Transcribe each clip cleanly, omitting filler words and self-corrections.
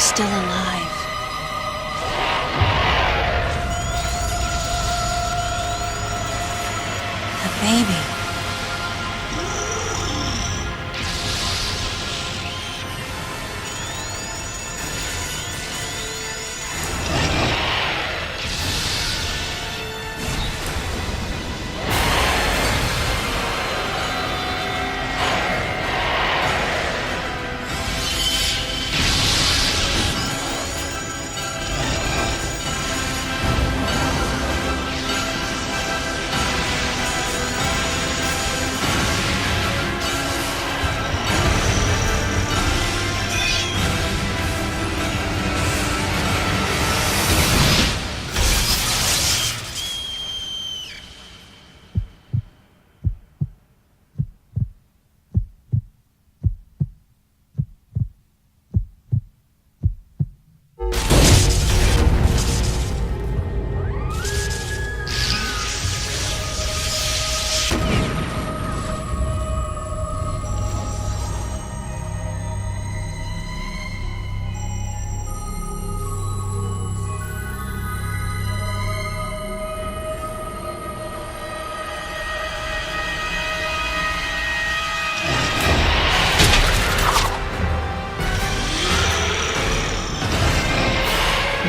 still alive. The baby.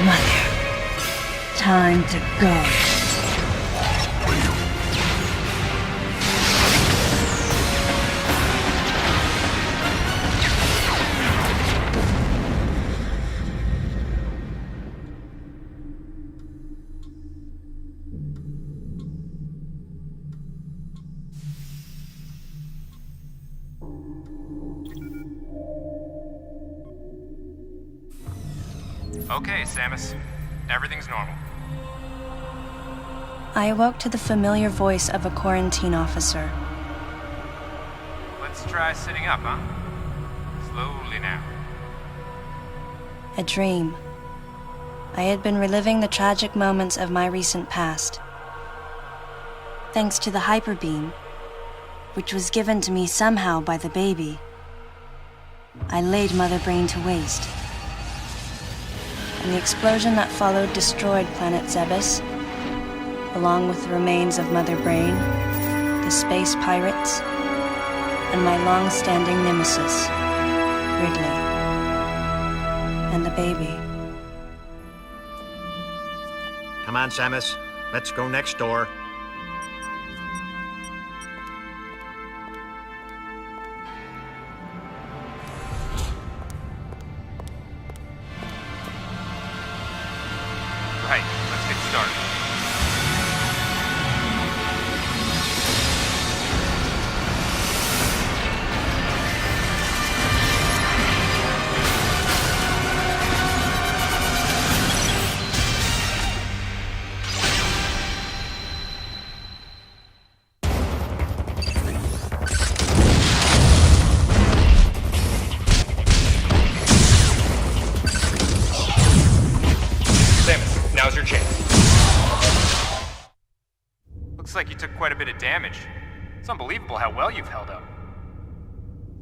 Mother, time to go. Okay, Samus. Everything's normal. I awoke to the familiar voice of a quarantine officer. Let's try sitting up, huh? Slowly now. A dream. I had been reliving the tragic moments of my recent past. Thanks to the hyper beam, which was given to me somehow by the baby, I laid Mother Brain to waste. And the explosion that followed destroyed planet Zebes, along with the remains of Mother Brain, the space pirates, and my long-standing nemesis, Ridley, and the baby. Come on, Samus. Let's go next door. Right, let's get started. Samus, now's your chance. Looks like you took quite a bit of damage. It's unbelievable how well you've held up.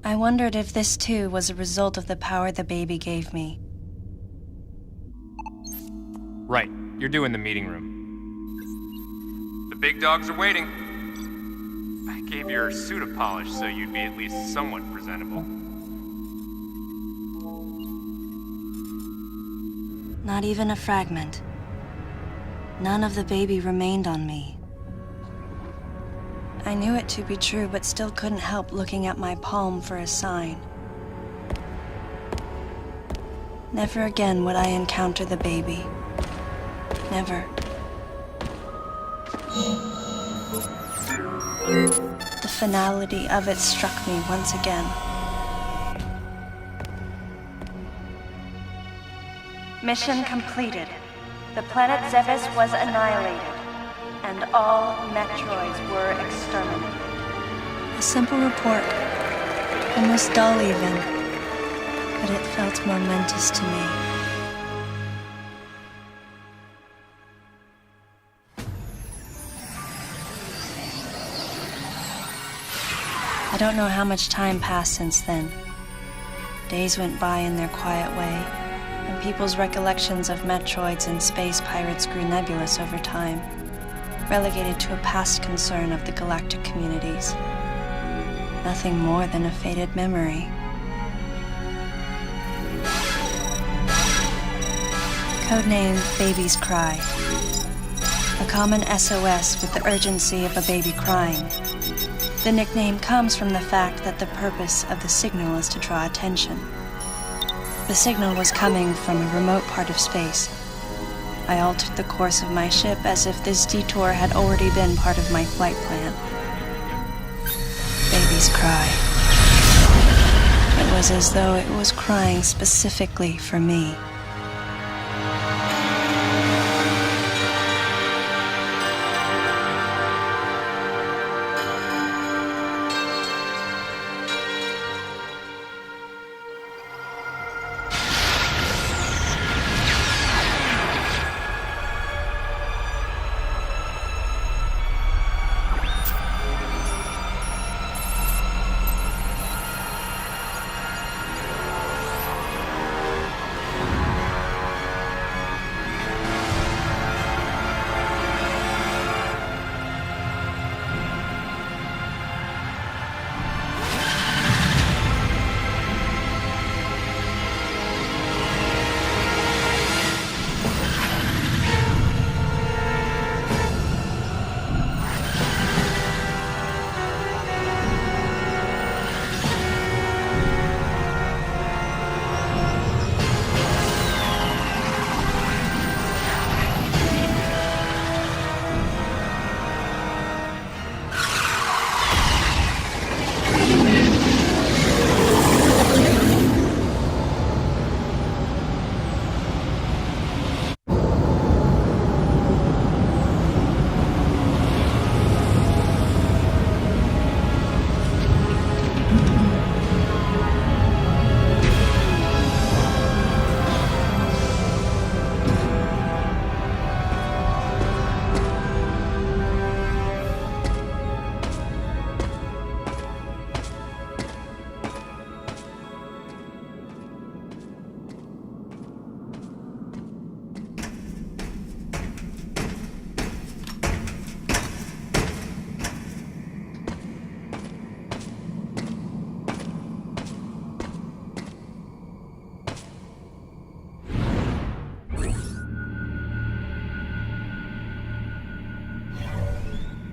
I wondered if this too was a result of the power the baby gave me. Right, you're due in the meeting room. The big dogs are waiting. I gave your suit a polish so you'd be at least somewhat presentable. Not even a fragment. None of the baby remained on me. I knew it to be true, but still couldn't help looking at my palm for a sign. Never again would I encounter the baby. Never. The finality of it struck me once again. Mission completed. The planet Zebes was annihilated, and all Metroids were exterminated. A simple report, almost dull even, but it felt momentous to me. I don't know how much time passed since then. Days went by in their quiet way, and people's recollections of Metroids and space pirates grew nebulous over time, relegated to a past concern of the galactic communities. Nothing more than a faded memory. Codename Baby's Cry. A common SOS with the urgency of a baby crying. The nickname comes from the fact that the purpose of the signal is to draw attention. The signal was coming from a remote part of space. I altered the course of my ship as if this detour had already been part of my flight plan. Baby's Cry. It was as though it was crying specifically for me.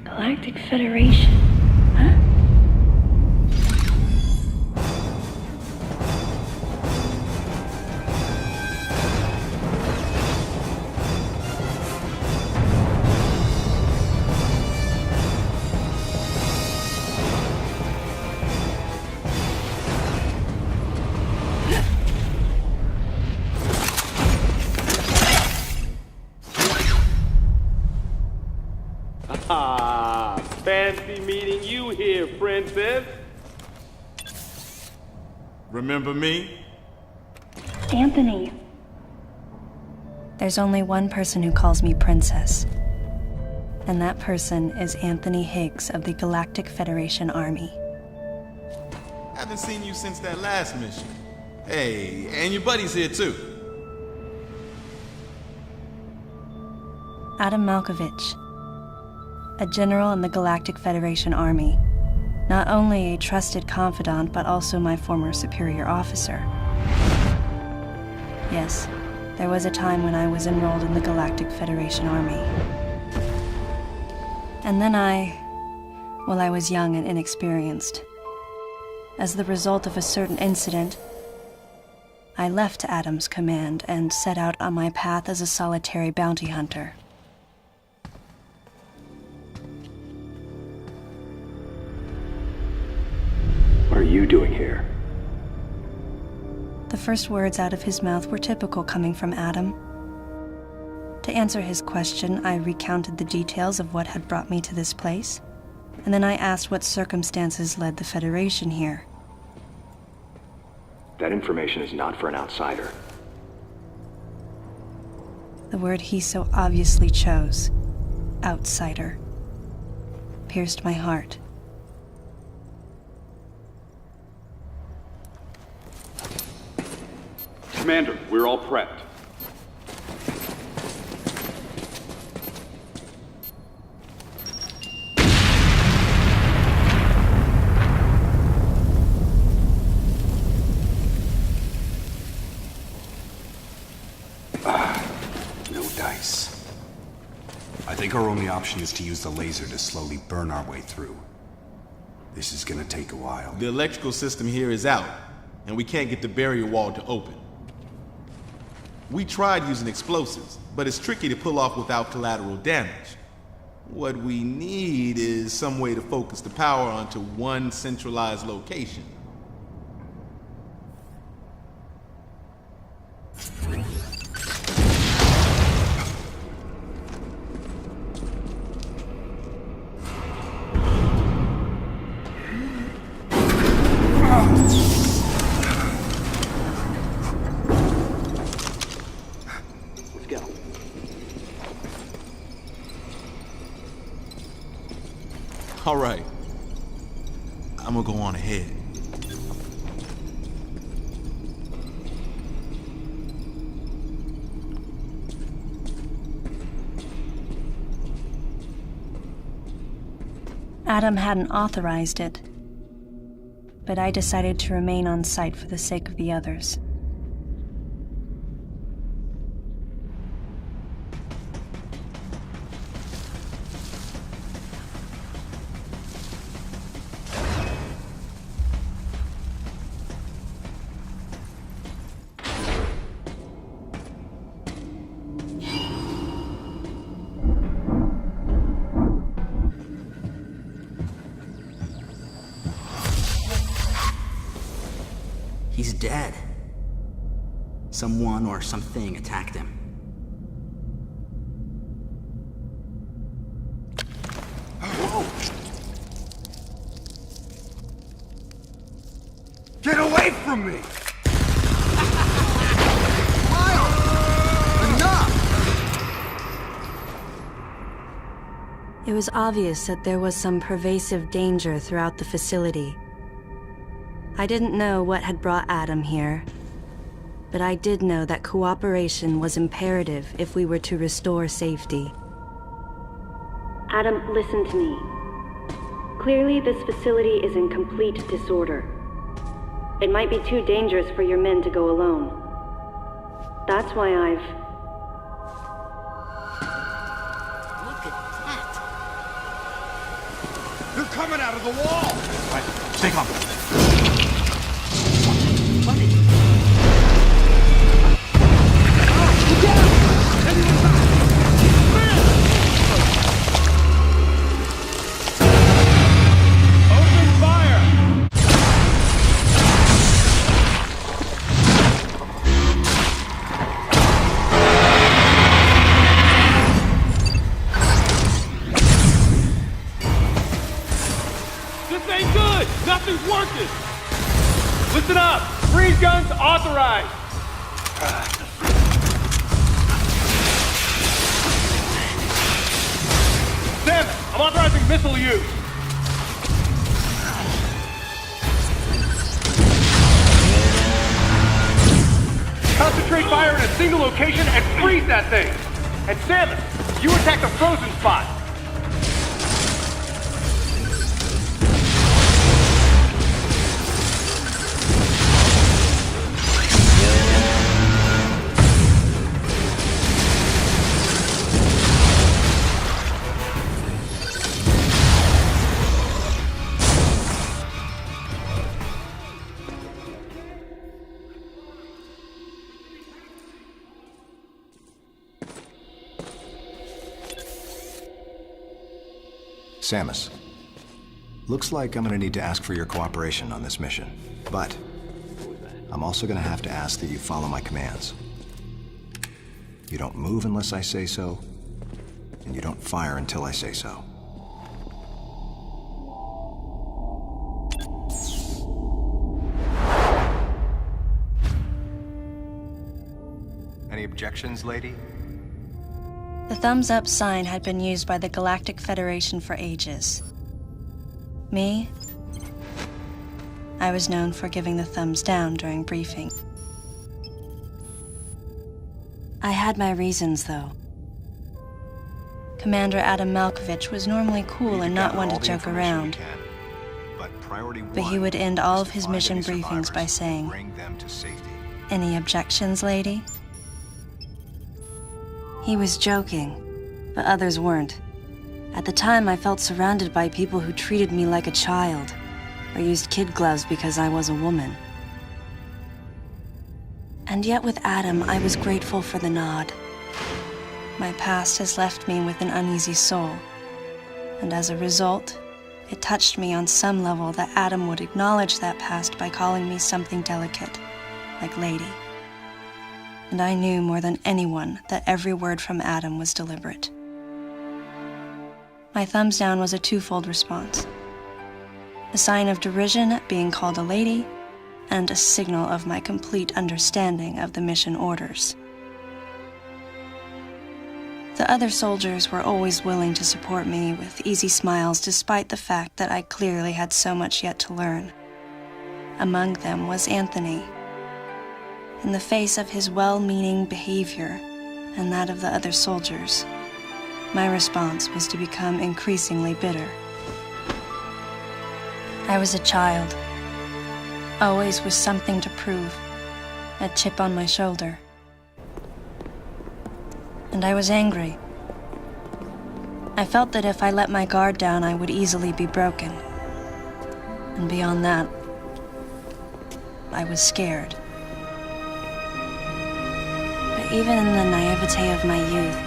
Galactic Federation, huh? Fancy meeting you here, princess. Remember me? Anthony. There's only one person who calls me Princess. And that person is Anthony Higgs of the Galactic Federation Army. Haven't seen you since that last mission. Hey, and your buddy's here too. Adam Malkovich, a general in the Galactic Federation Army. Not only a trusted confidant, but also my former superior officer. Yes, there was a time when I was enrolled in the Galactic Federation Army. And then I was young and inexperienced. As the result of a certain incident, I left Adam's command and set out on my path as a solitary bounty hunter. What are you doing here? The first words out of his mouth were typical coming from Adam. To answer his question, I recounted the details of what had brought me to this place, and then I asked what circumstances led the Federation here. That information is not for an outsider. The word he so obviously chose, outsider, pierced my heart. Commander, we're all prepped. No dice. I think our only option is to use the laser to slowly burn our way through. This is gonna take a while. The electrical system here is out, and we can't get the barrier wall to open. We tried using explosives, but it's tricky to pull off without collateral damage. What we need is some way to focus the power onto one centralized location. All right. I'm gonna go on ahead. Adam hadn't authorized it, but I decided to remain on site for the sake of the others. He's dead. Someone or something attacked him. Whoa! Get away from me! Miles! Enough! It was obvious that there was some pervasive danger throughout the facility. I didn't know what had brought Adam here, but I did know that cooperation was imperative if we were to restore safety. Adam, listen to me. Clearly, this facility is in complete disorder. It might be too dangerous for your men to go alone. That's why I've... Look at that! They're coming out of the wall! All right, stay calm. Nothing's working! Listen up! Freeze guns authorized! Sam, I'm authorizing missile use! Concentrate fire in a single location and freeze that thing! And Samus, you attack the frozen spot! Samus, looks like I'm gonna need to ask for your cooperation on this mission, but I'm also gonna have to ask that you follow my commands. You don't move unless I say so, and you don't fire until I say so. Any objections, lady? The thumbs up sign had been used by the Galactic Federation for ages. Me? I was known for giving the thumbs down during briefing. I had my reasons, though. Commander Adam Malkovich was normally cool and not one to joke around. But he would end all of his mission briefings by saying, "Any objections, lady?" He was joking, but others weren't. At the time, I felt surrounded by people who treated me like a child, or used kid gloves because I was a woman. And yet with Adam, I was grateful for the nod. My past has left me with an uneasy soul, and as a result, it touched me on some level that Adam would acknowledge that past by calling me something delicate, like lady. And I knew more than anyone that every word from Adam was deliberate. My thumbs down was a twofold response. A sign of derision at being called a lady, and a signal of my complete understanding of the mission orders. The other soldiers were always willing to support me with easy smiles despite the fact that I clearly had so much yet to learn. Among them was Anthony. In the face of his well-meaning behavior and that of the other soldiers, my response was to become increasingly bitter. I was a child, always with something to prove, a chip on my shoulder. And I was angry. I felt that if I let my guard down, I would easily be broken. And beyond that, I was scared. But even in the naivete of my youth,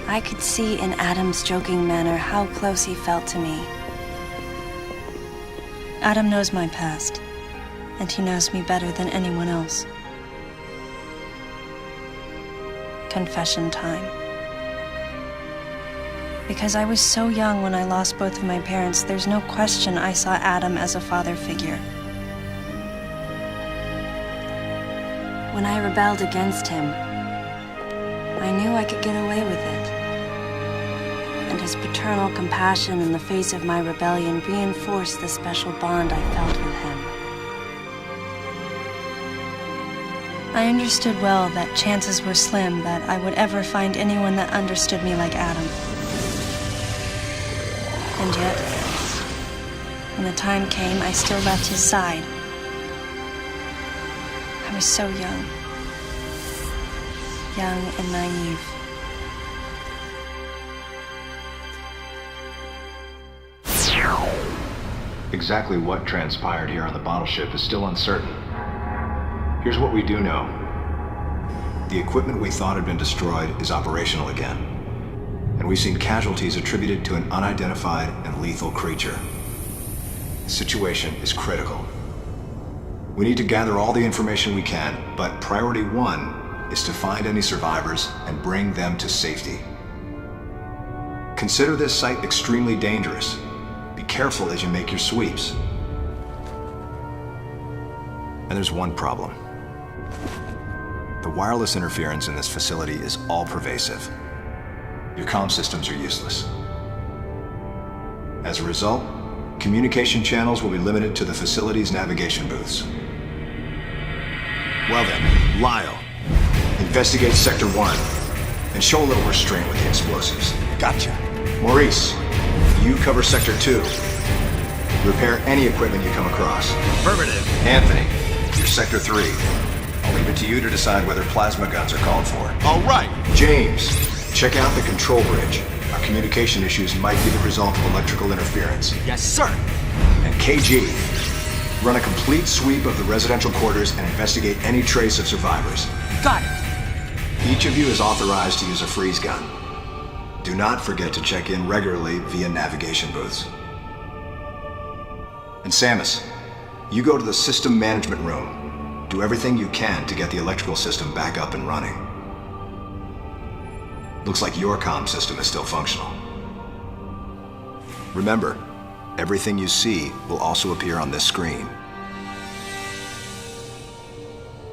I could see in Adam's joking manner how close he felt to me. Adam knows my past, and he knows me better than anyone else. Confession time. Because I was so young when I lost both of my parents, there's no question I saw Adam as a father figure. When I rebelled against him, I knew I could get away with it. And his paternal compassion in the face of my rebellion reinforced the special bond I felt with him. I understood well that chances were slim that I would ever find anyone that understood me like Adam. And yet, when the time came, I still left his side. I was so young and naive. Exactly what transpired here on the bottle ship is still uncertain. Here's what we do know. The equipment we thought had been destroyed is operational again. And we've seen casualties attributed to an unidentified and lethal creature. The situation is critical. We need to gather all the information we can, but priority one is to find any survivors and bring them to safety. Consider this site extremely dangerous. Be careful as you make your sweeps. And there's one problem. The wireless interference in this facility is all-pervasive. Your comm systems are useless. As a result, communication channels will be limited to the facility's navigation booths. Well then, Lyle, investigate Sector 1 and show a little restraint with the explosives. Gotcha. Maurice, you cover Sector 2. Repair any equipment you come across. Affirmative. Anthony, you're Sector 3. I'll leave it to you to decide whether plasma guns are called for. All right. James, check out the control bridge. Our communication issues might be the result of electrical interference. Yes, sir. And KG, run a complete sweep of the residential quarters and investigate any trace of survivors. Got it. Each of you is authorized to use a freeze gun. Do not forget to check in regularly via navigation booths. And Samus, you go to the system management room. Do everything you can to get the electrical system back up and running. Looks like your comm system is still functional. Remember, everything you see will also appear on this screen.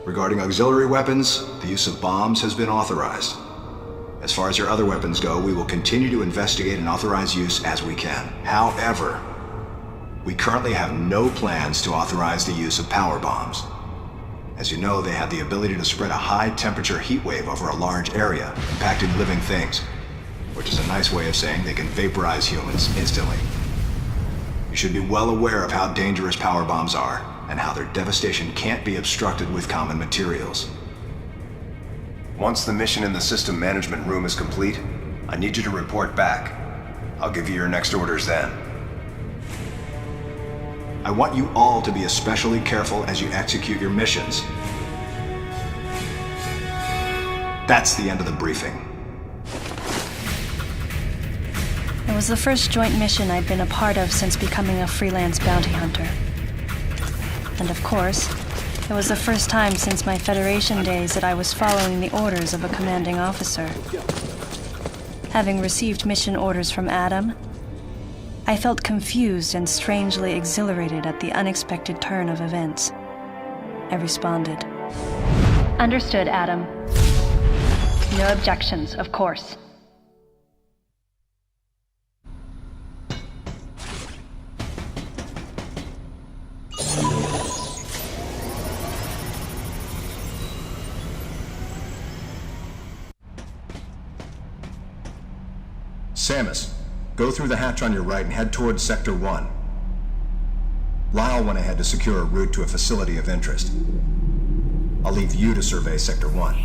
Regarding auxiliary weapons, the use of bombs has been authorized. As far as your other weapons go, we will continue to investigate and authorize use as we can. However, we currently have no plans to authorize the use of power bombs. As you know, they have the ability to spread a high-temperature heat wave over a large area, impacting living things, which is a nice way of saying they can vaporize humans instantly. You should be well aware of how dangerous power bombs are, and how their devastation can't be obstructed with common materials. Once the mission in the system management room is complete, I need you to report back. I'll give you your next orders then. I want you all to be especially careful as you execute your missions. That's the end of the briefing. It was the first joint mission I'd been a part of since becoming a freelance bounty hunter. And of course, it was the first time since my Federation days that I was following the orders of a commanding officer. Having received mission orders from Adam, I felt confused and strangely exhilarated at the unexpected turn of events. I responded. Understood, Adam. No objections, of course. Samus, go through the hatch on your right and head towards Sector 1. Lyle went ahead to secure a route to a facility of interest. I'll leave you to survey Sector 1.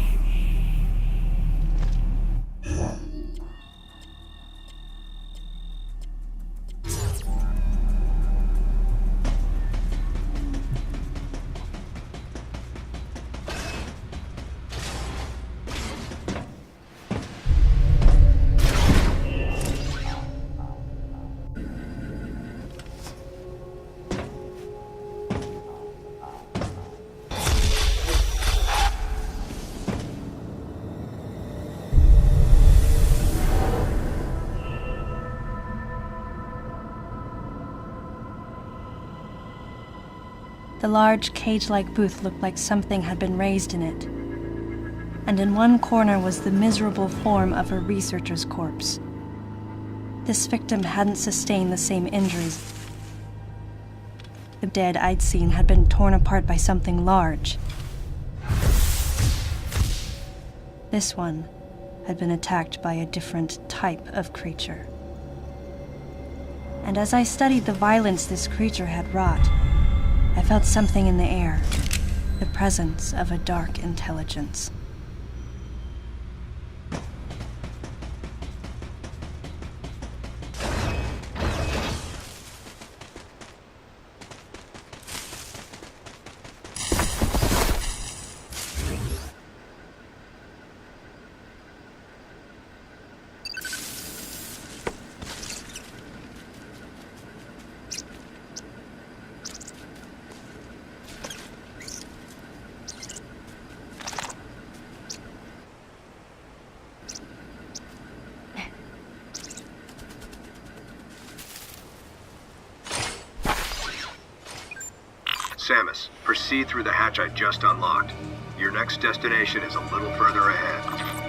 The large, cage-like booth looked like something had been raised in it. And in one corner was the miserable form of a researcher's corpse. This victim hadn't sustained the same injuries. The dead I'd seen had been torn apart by something large. This one had been attacked by a different type of creature. And as I studied the violence this creature had wrought, I felt something in the air, the presence of a dark intelligence. Samus, proceed through the hatch I just unlocked. Your next destination is a little further ahead.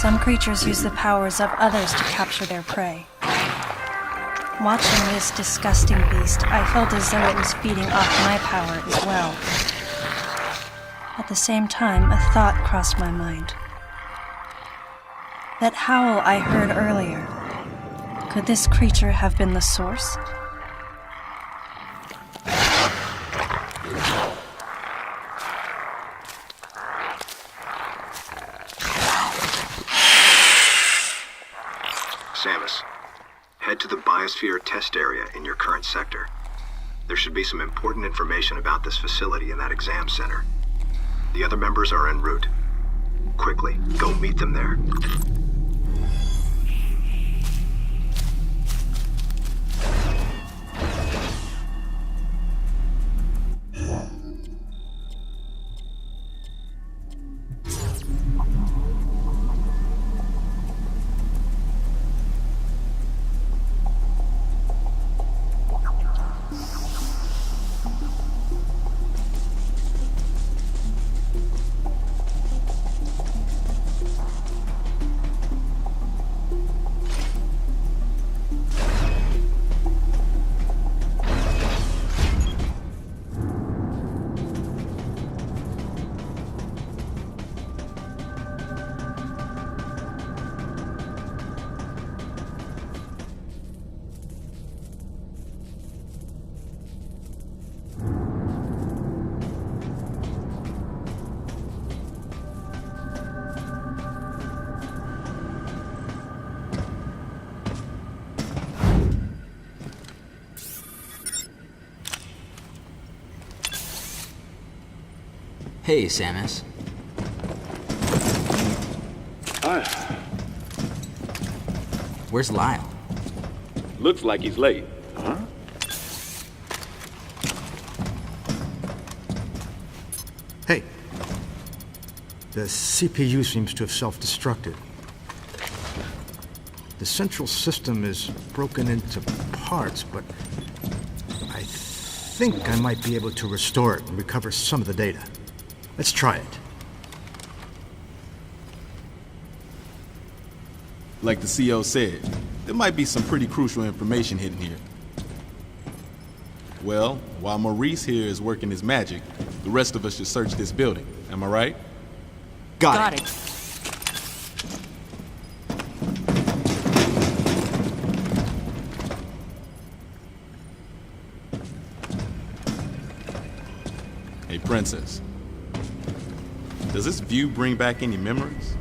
Some creatures use the powers of others to capture their prey. Watching this disgusting beast, I felt as though it was feeding off my power as well. At the same time, a thought crossed my mind. That howl I heard earlier, could this creature have been the source? Samus, head to the biosphere test area in your current sector. There should be some important information about this facility in that exam center. The other members are en route. Quickly, go meet them there. Hey, Samus. Hi. Where's Lyle? Looks like he's late. Huh? Hey. The CPU seems to have self-destructed. The central system is broken into parts, but I think I might be able to restore it and recover some of the data. Let's try it. Like the CO said, there might be some pretty crucial information hidden here. Well, while Maurice here is working his magic, the rest of us should search this building. Am I right? Got it. Hey, Princess. Does this view bring back any memories?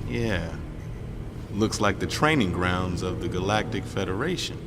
Yeah. Looks like the training grounds of the Galactic Federation.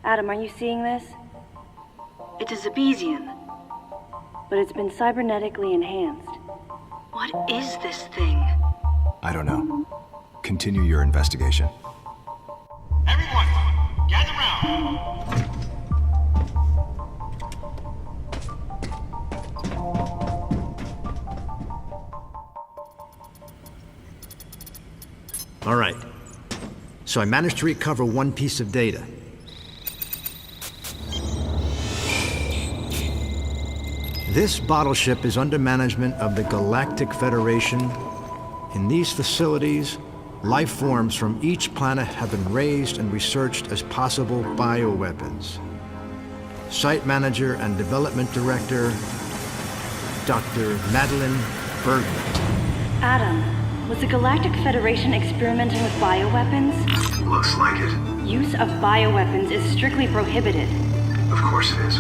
Adam, are you seeing this? It's a Zebesian, but it's been cybernetically enhanced. What is this thing? I don't know. Continue your investigation. Everyone, gather round. All right. So I managed to recover one piece of data. This bottle ship is under management of the Galactic Federation. In these facilities, life forms from each planet have been raised and researched as possible bioweapons. Site manager and development director, Dr. Madeline Bergman. Adam, was the Galactic Federation experimenting with bioweapons? Looks like it. Use of bioweapons is strictly prohibited. Of course it is.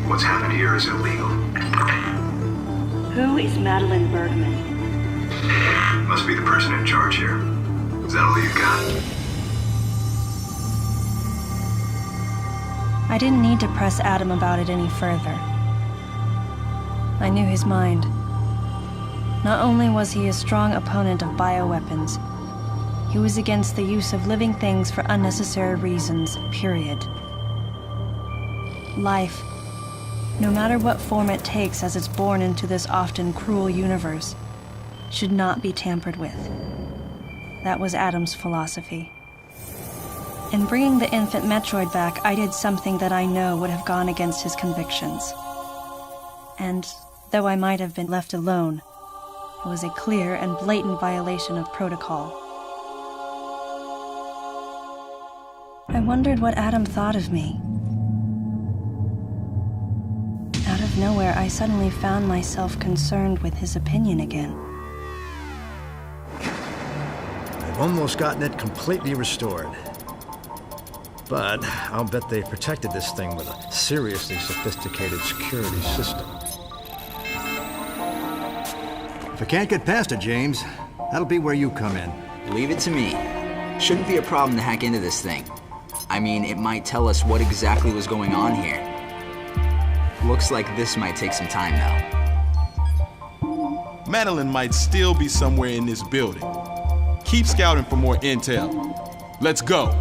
What's happened here is illegal. Who is Madeline Bergman? Must be the person in charge here. Is that all you got? I didn't need to press Adam about it any further. I knew his mind. Not only was he a strong opponent of bioweapons, he was against the use of living things for unnecessary reasons, period. Life, no matter what form it takes as it's born into this often cruel universe, should not be tampered with. That was Adam's philosophy. In bringing the infant Metroid back, I did something that I know would have gone against his convictions. And though I might have been left alone, it was a clear and blatant violation of protocol. I wondered what Adam thought of me. Out of nowhere, I suddenly found myself concerned with his opinion again. I've almost gotten it completely restored. But I'll bet they've protected this thing with a seriously sophisticated security system. If I can't get past it, James, that'll be where you come in. Leave it to me. Shouldn't be a problem to hack into this thing. I mean, it might tell us what exactly was going on here. Looks like this might take some time, though. Madeline might still be somewhere in this building. Keep scouting for more intel. Let's go.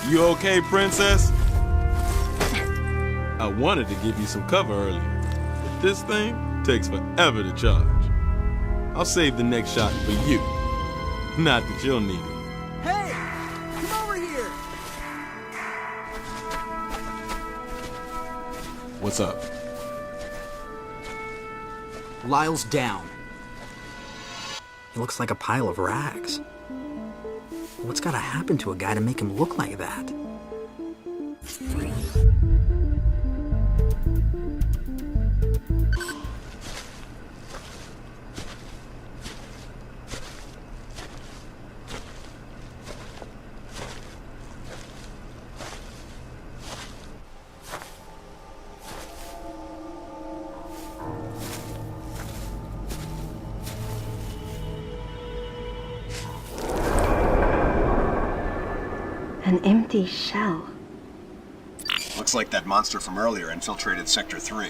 You okay, princess? I wanted to give you some cover earlier, but this thing takes forever to charge. I'll save the next shot for you. Not that you'll need it. Hey! Come over here! What's up? Lyle's down. He looks like a pile of rags. What's gotta happen to a guy to make him look like that? An empty shell. Looks like that monster from earlier infiltrated Sector 3.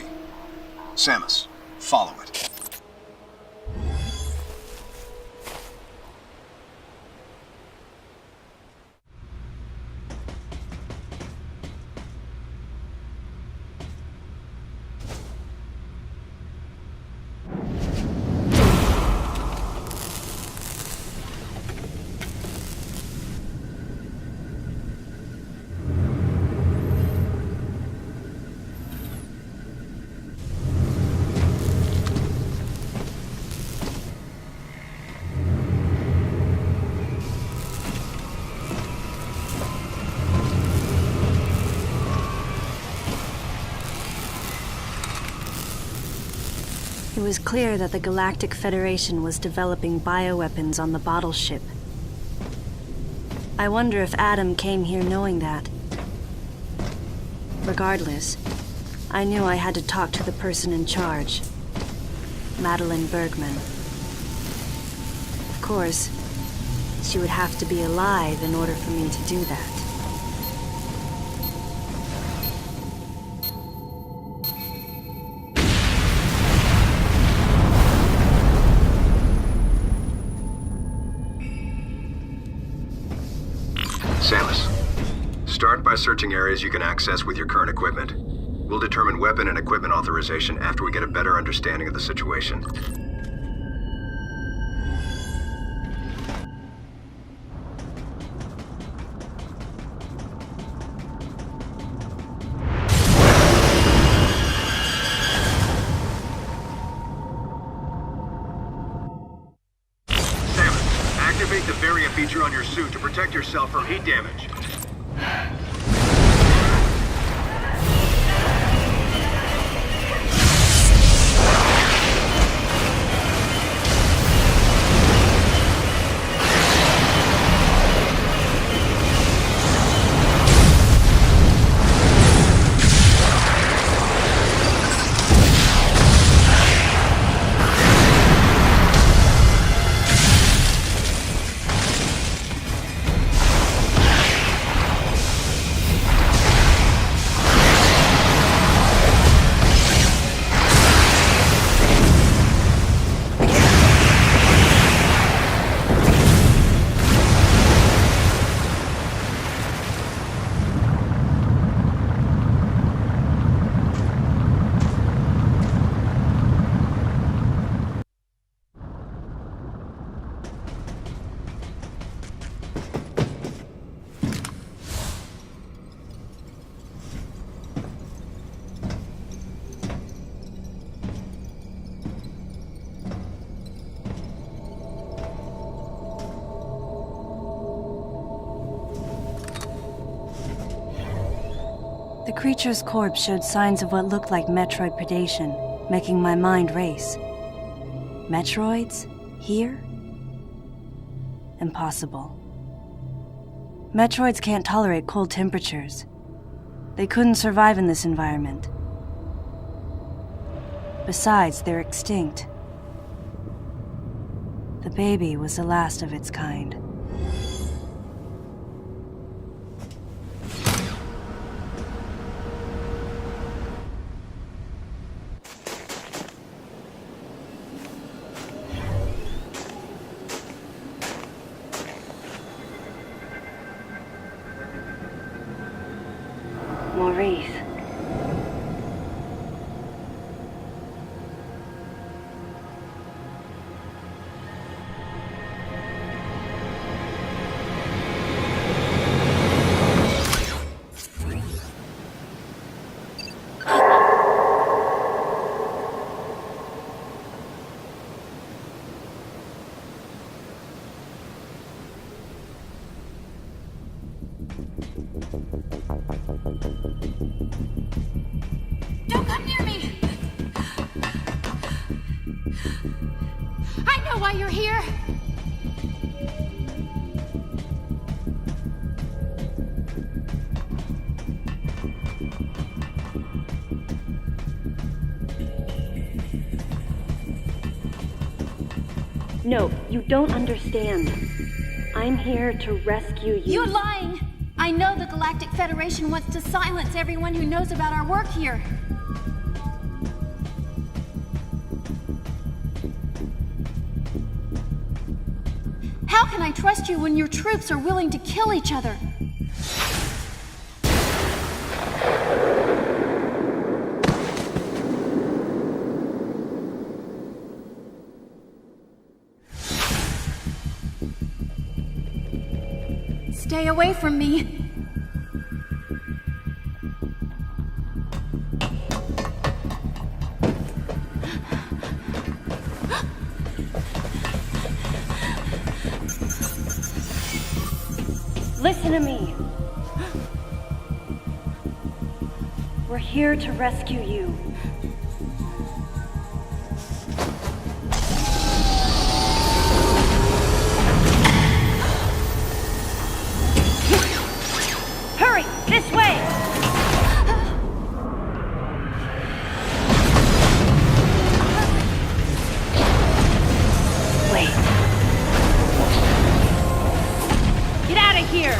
Samus, follow it. It was clear that the Galactic Federation was developing bioweapons on the bottle ship. I wonder if Adam came here knowing that. Regardless, I knew I had to talk to the person in charge, Madeline Bergman. Of course, she would have to be alive in order for me to do that. Samus, start by searching areas you can access with your current equipment. We'll determine weapon and equipment authorization after we get a better understanding of the situation. Activate the variant feature on your suit to protect yourself from heat damage. The creature's corpse showed signs of what looked like Metroid predation, making my mind race. Metroids? Here? Impossible. Metroids can't tolerate cold temperatures. They couldn't survive in this environment. Besides, they're extinct. The baby was the last of its kind. Maurice. Don't come near me! I know why you're here! No, you don't understand. I'm here to rescue you. You're lying! I know the Galactic Federation wants to silence everyone who knows about our work here. How can I trust you when your troops are willing to kill each other? Stay away from me. Listen to me. We're here to rescue you. Hurry! This way! Wait. Get out of here!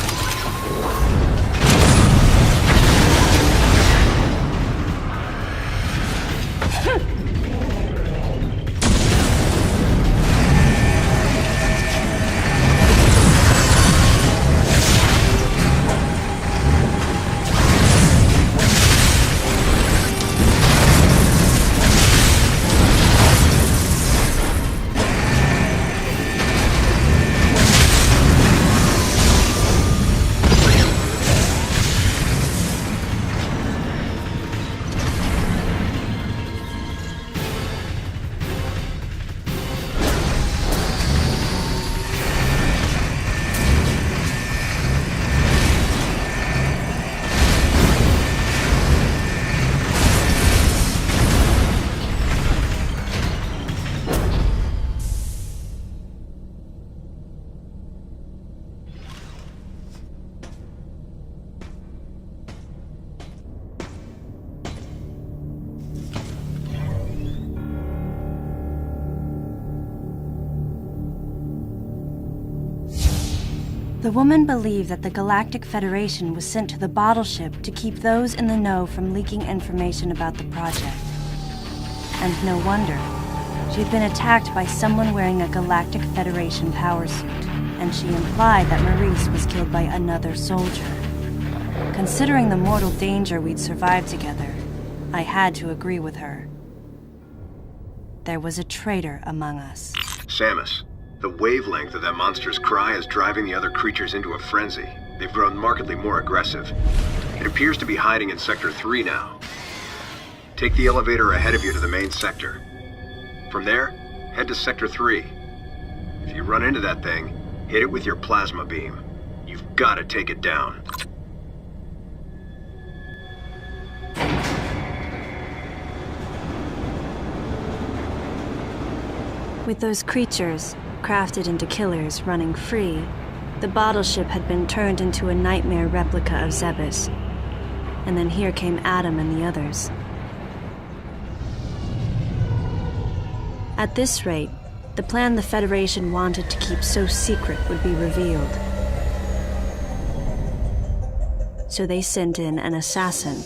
The woman believed that the Galactic Federation was sent to the bottle ship to keep those in the know from leaking information about the project. And no wonder. She'd been attacked by someone wearing a Galactic Federation power suit, and she implied that Maurice was killed by another soldier. Considering the mortal danger we'd survived together, I had to agree with her. There was a traitor among us. Samus. The wavelength of that monster's cry is driving the other creatures into a frenzy. They've grown markedly more aggressive. It appears to be hiding in Sector 3 now. Take the elevator ahead of you to the main sector. From there, head to Sector 3. If you run into that thing, hit it with your plasma beam. You've got to take it down. With those creatures, crafted into killers, running free, the bottle ship had been turned into a nightmare replica of Zebes. And then here came Adam and the others. At this rate, the plan the Federation wanted to keep so secret would be revealed. So they sent in an assassin.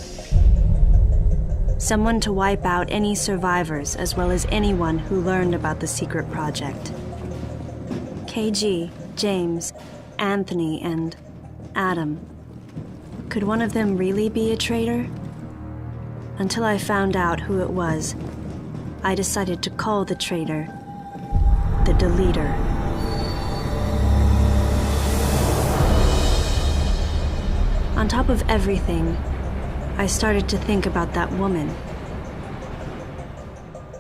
Someone to wipe out any survivors as well as anyone who learned about the secret project. KG, James, Anthony, and Adam. Could one of them really be a traitor? Until I found out who it was, I decided to call the traitor the Deleter. On top of everything, I started to think about that woman.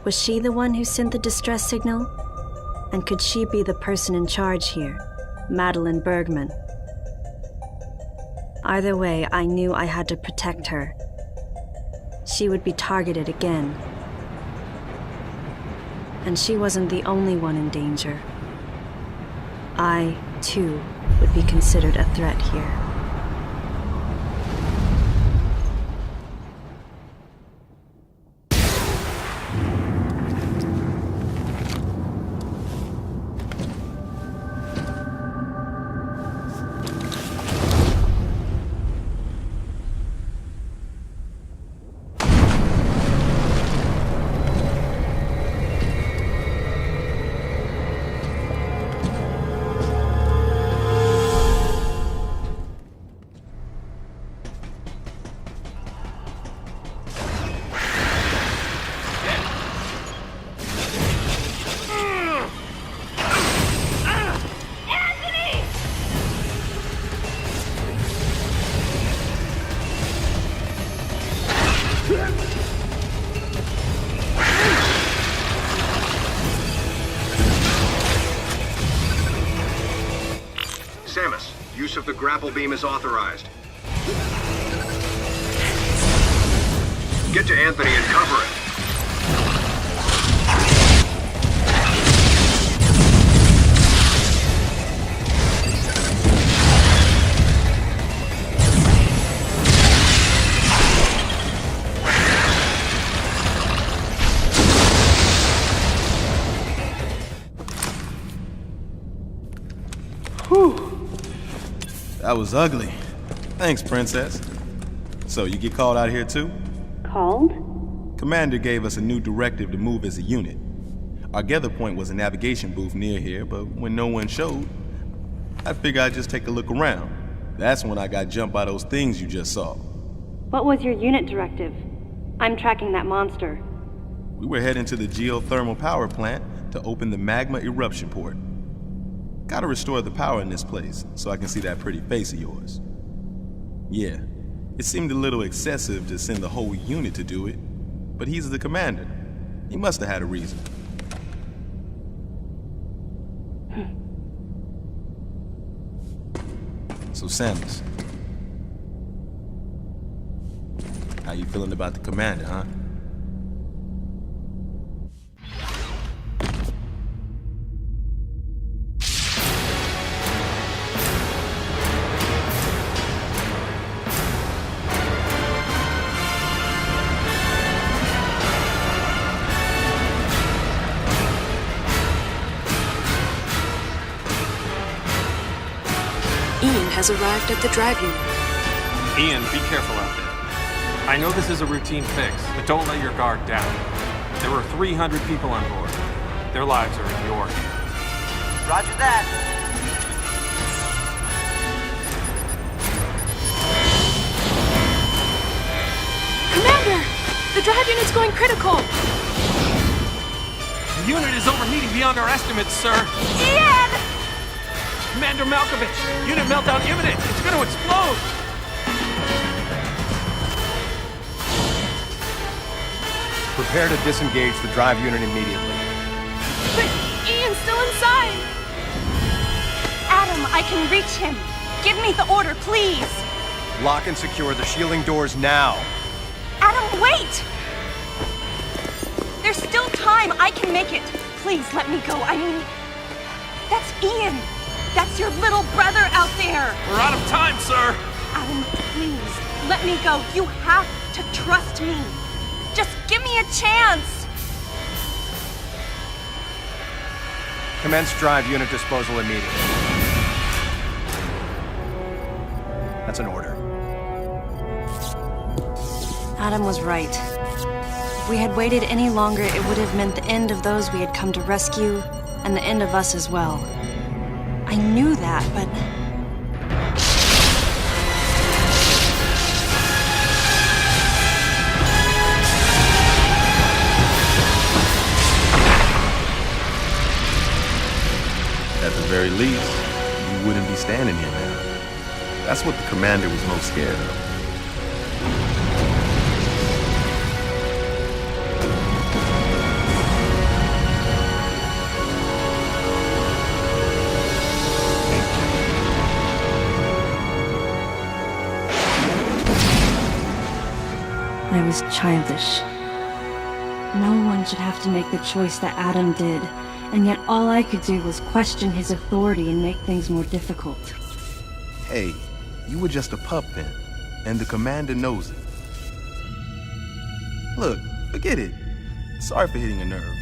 Was she the one who sent the distress signal? And could she be the person in charge here, Madeline Bergman? Either way, I knew I had to protect her. She would be targeted again. And she wasn't the only one in danger. I, too, would be considered a threat here. Use of the grapple beam is authorized. Get to Anthony and cover it. That was ugly. Thanks, Princess. So, you get called out here too? Called? Commander gave us a new directive to move as a unit. Our gather point was a navigation booth near here, but when no one showed, I figured I'd just take a look around. That's when I got jumped by those things you just saw. What was your unit directive? I'm tracking that monster. We were heading to the geothermal power plant to open the magma eruption port. Gotta restore the power in this place so I can see that pretty face of yours. Yeah, it seemed a little excessive to send the whole unit to do it, but he's the commander. He must have had a reason. So Samus, how you feeling about the commander, huh? Ian has arrived at the drive unit. Ian, be careful out there. I know this is a routine fix, but don't let your guard down. There are 300 people on board. Their lives are in your hands. Roger that. Commander! The drive unit's going critical! The unit is overheating beyond our estimates, sir. Ian! Commander Malkovich, unit meltdown imminent. It's going to explode. Prepare to disengage the drive unit immediately. But Ian's still inside! Adam, I can reach him. Give me the order, please. Lock and secure the shielding doors now. Adam, wait! There's still time. I can make it. Please let me go. I mean, that's Ian. That's your little brother out there. We're out of time, sir. Adam, please, let me go. You have to trust me. Just give me a chance. Commence drive unit disposal immediately. That's an order. Adam was right. If we had waited any longer, it would have meant the end of those we had come to rescue, and the end of us as well. I knew that, but... At the very least, you wouldn't be standing here now. That's what the commander was most scared of. I was childish. No one should have to make the choice that Adam did, and yet all I could do was question his authority and make things more difficult. Hey, you were just a pup then, and the commander knows it. Look, forget it. Sorry for hitting a nerve.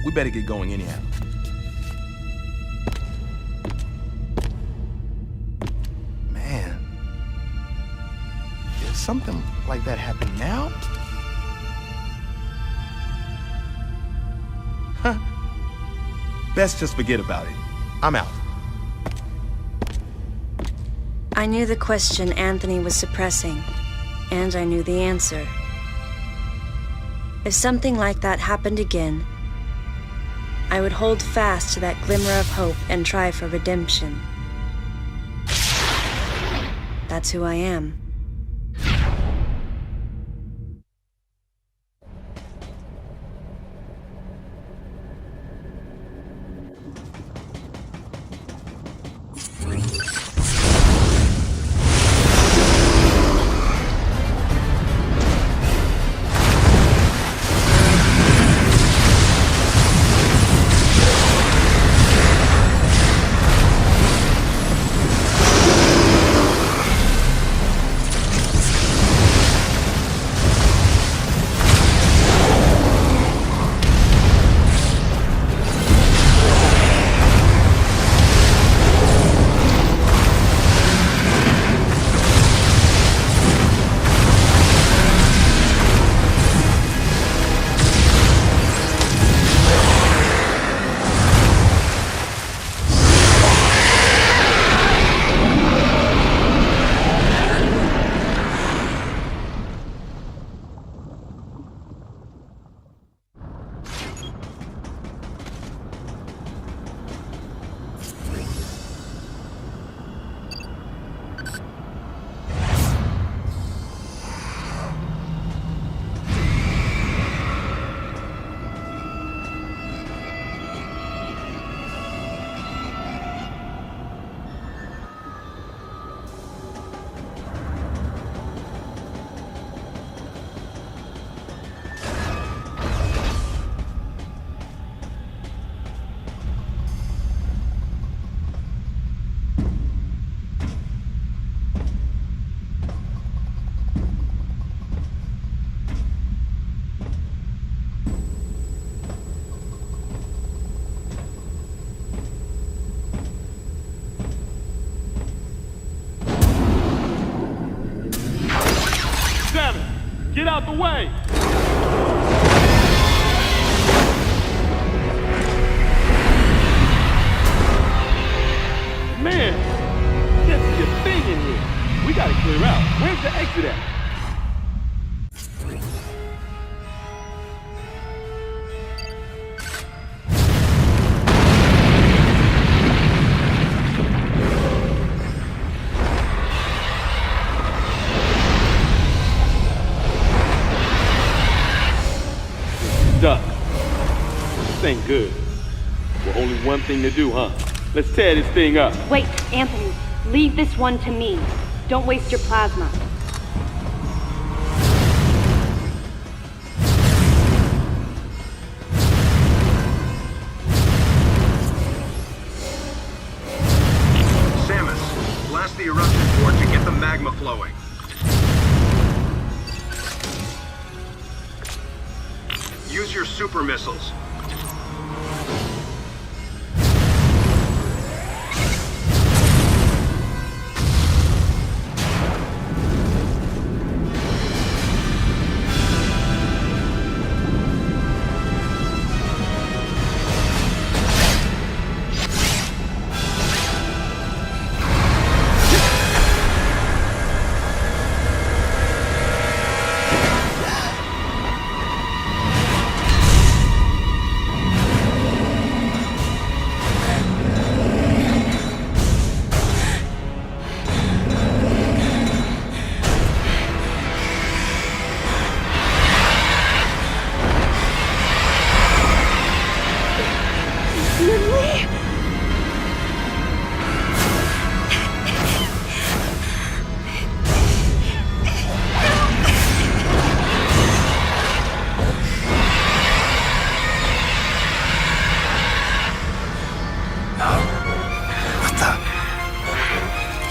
We better get going anyhow. Man, did something like that happen now? Huh. Best just forget about it. I'm out. I knew the question Anthony was suppressing, and I knew the answer. If something like that happened again, I would hold fast to that glimmer of hope and try for redemption. That's who I am. out the way! Man, can't see a thing in here. We gotta clear out. Where's the exit at? Stuck. This ain't good. Well, only one thing to do, huh? Let's tear this thing up. Wait, Anthony. Leave this one to me. Don't waste your plasma. Samus, blast the eruption torch and get the magma flowing. Use your super missiles.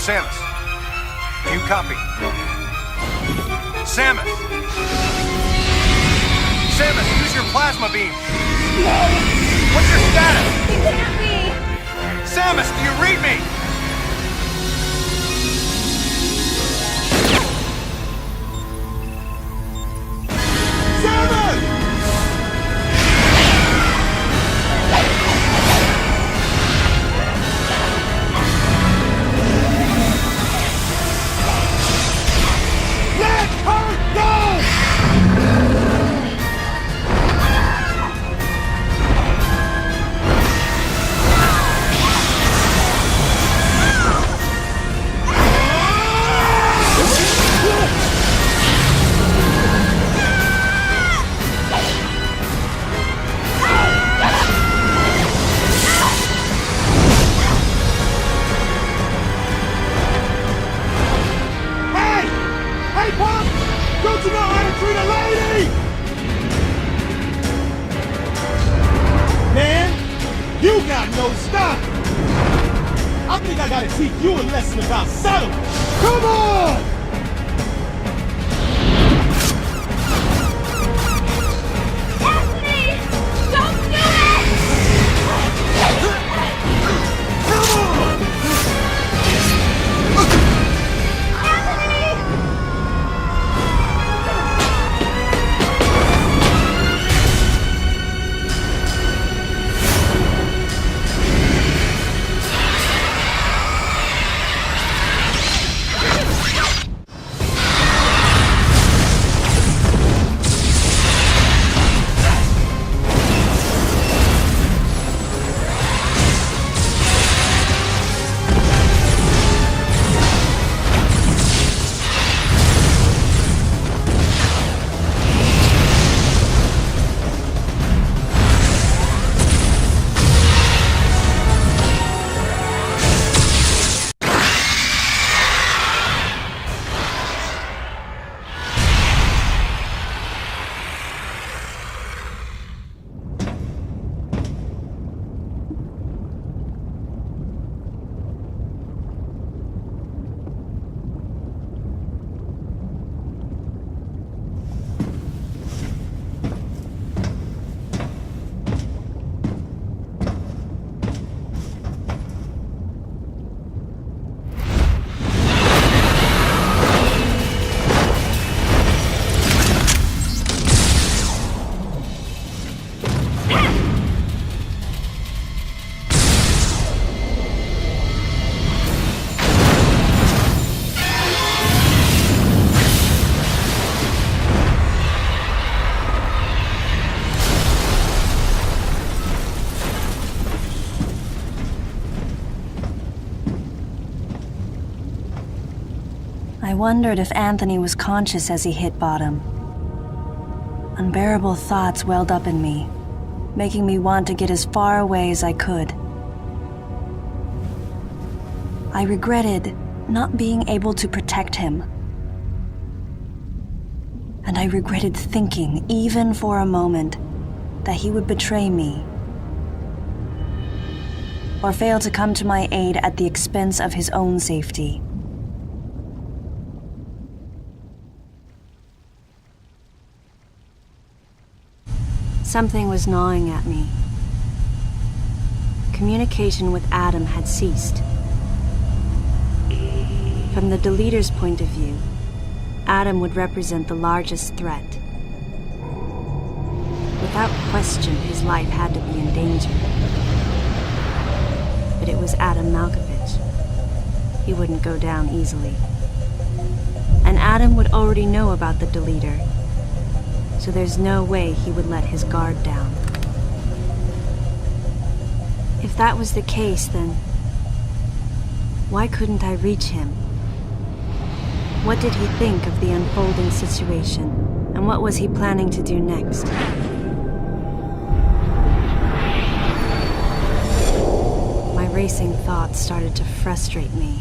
Samus, do you copy? Samus! Samus, use your plasma beam! No! What's your status? It can't be! Samus, do you read me? Samus! Let her go! Hey! Hey, Pop! Don't you know how to treat a lady? Man, you got no style. I think I gotta teach you a lesson about subtlety. Come on! Anthony! Don't do it! Come on! Anthony! I wondered if Anthony was conscious as he hit bottom. Unbearable thoughts welled up in me, making me want to get as far away as I could. I regretted not being able to protect him. And I regretted thinking, even for a moment, that he would betray me, or fail to come to my aid at the expense of his own safety. Something was gnawing at me. Communication with Adam had ceased. From the deleter's point of view, Adam would represent the largest threat. Without question, his life had to be in danger. But it was Adam Malkovich. He wouldn't go down easily. And Adam would already know about the deleter, so there's no way he would let his guard down. If that was the case, then why couldn't I reach him? What did he think of the unfolding situation, and what was he planning to do next? My racing thoughts started to frustrate me.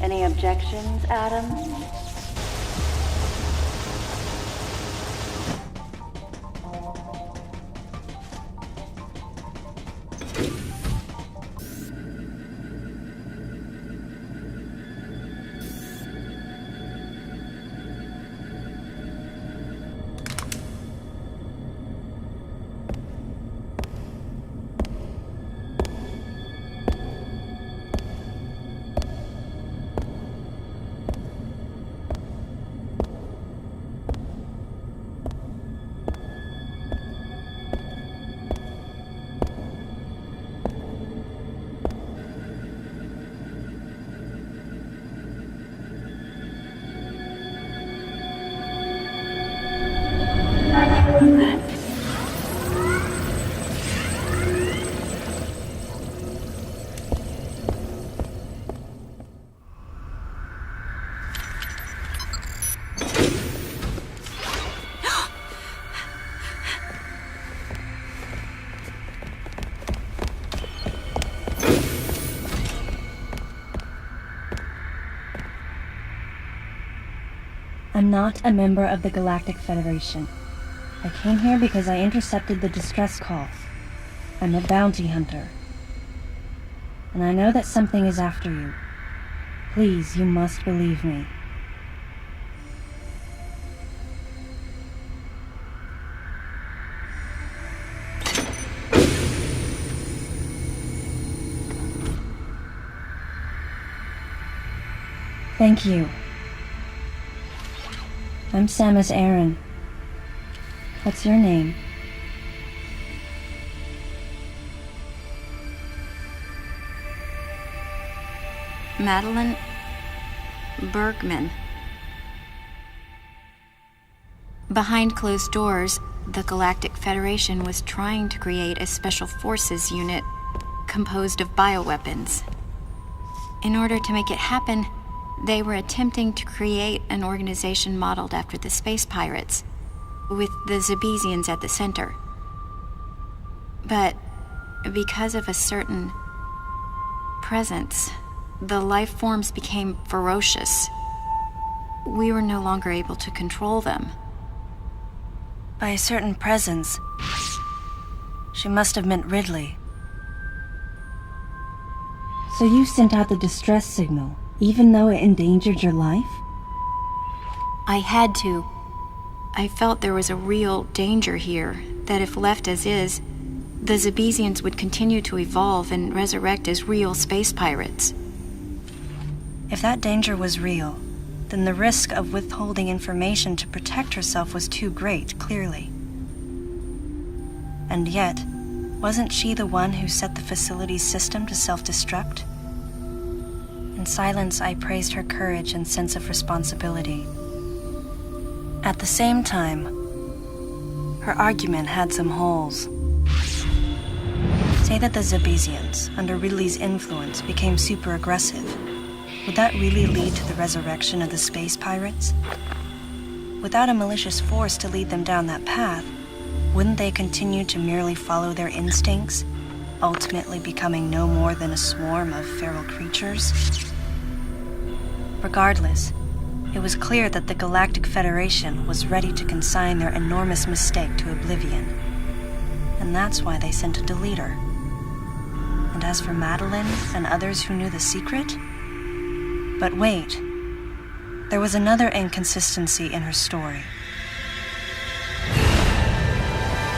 Any objections, Adam? I'm not a member of the Galactic Federation. I came here because I intercepted the distress call. I'm a bounty hunter. And I know that something is after you. Please, you must believe me. Thank you. I'm Samus Aran. What's your name? Madeline Bergman. Behind closed doors, the Galactic Federation was trying to create a special forces unit composed of bioweapons. In order to make it happen, they were attempting to create an organization modeled after the space pirates, with the Zebesians at the center. But because of a certain presence, the life forms became ferocious. We were no longer able to control them. By a certain presence, she must have meant Ridley. So you sent out the distress signal, even though it endangered your life? I had to. I felt there was a real danger here, that if left as is, the Zebesians would continue to evolve and resurrect as real space pirates. If that danger was real, then the risk of withholding information to protect herself was too great, clearly. And yet, wasn't she the one who set the facility's system to self-destruct? In silence, I praised her courage and sense of responsibility. At the same time, her argument had some holes. Say that the Zebesians, under Ridley's influence, became super aggressive. Would that really lead to the resurrection of the space pirates? Without a malicious force to lead them down that path, wouldn't they continue to merely follow their instincts, ultimately becoming no more than a swarm of feral creatures? Regardless, it was clear that the Galactic Federation was ready to consign their enormous mistake to oblivion. And that's why they sent a deleter. And as for Madeline and others who knew the secret? But wait, there was another inconsistency in her story.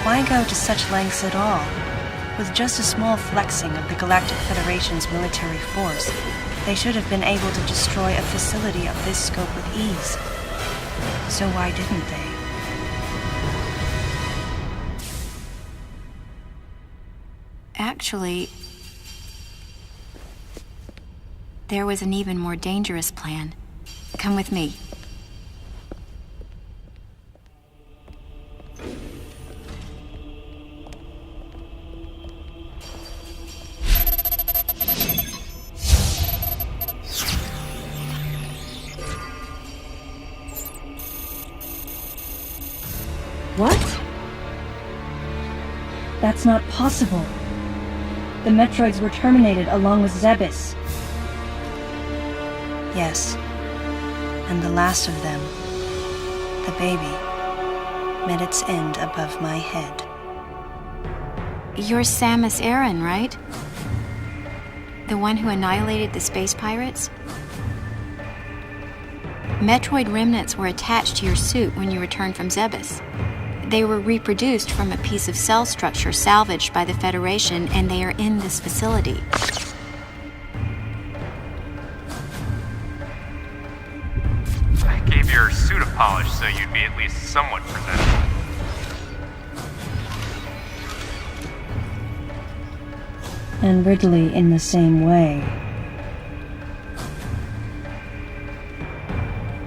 Why go to such lengths at all? With just a small flexing of the Galactic Federation's military force, they should have been able to destroy a facility of this scope with ease. So why didn't they? Actually, there was an even more dangerous plan. Come with me. What? That's not possible. The Metroids were terminated along with Zebes. Yes. And the last of them, the baby, met its end above my head. You're Samus Aran, right? The one who annihilated the space pirates? Metroid remnants were attached to your suit when you returned from Zebes. They were reproduced from a piece of cell structure salvaged by the Federation, and they are in this facility. I gave your suit a polish so you'd be at least somewhat presentable. And Ridley in the same way.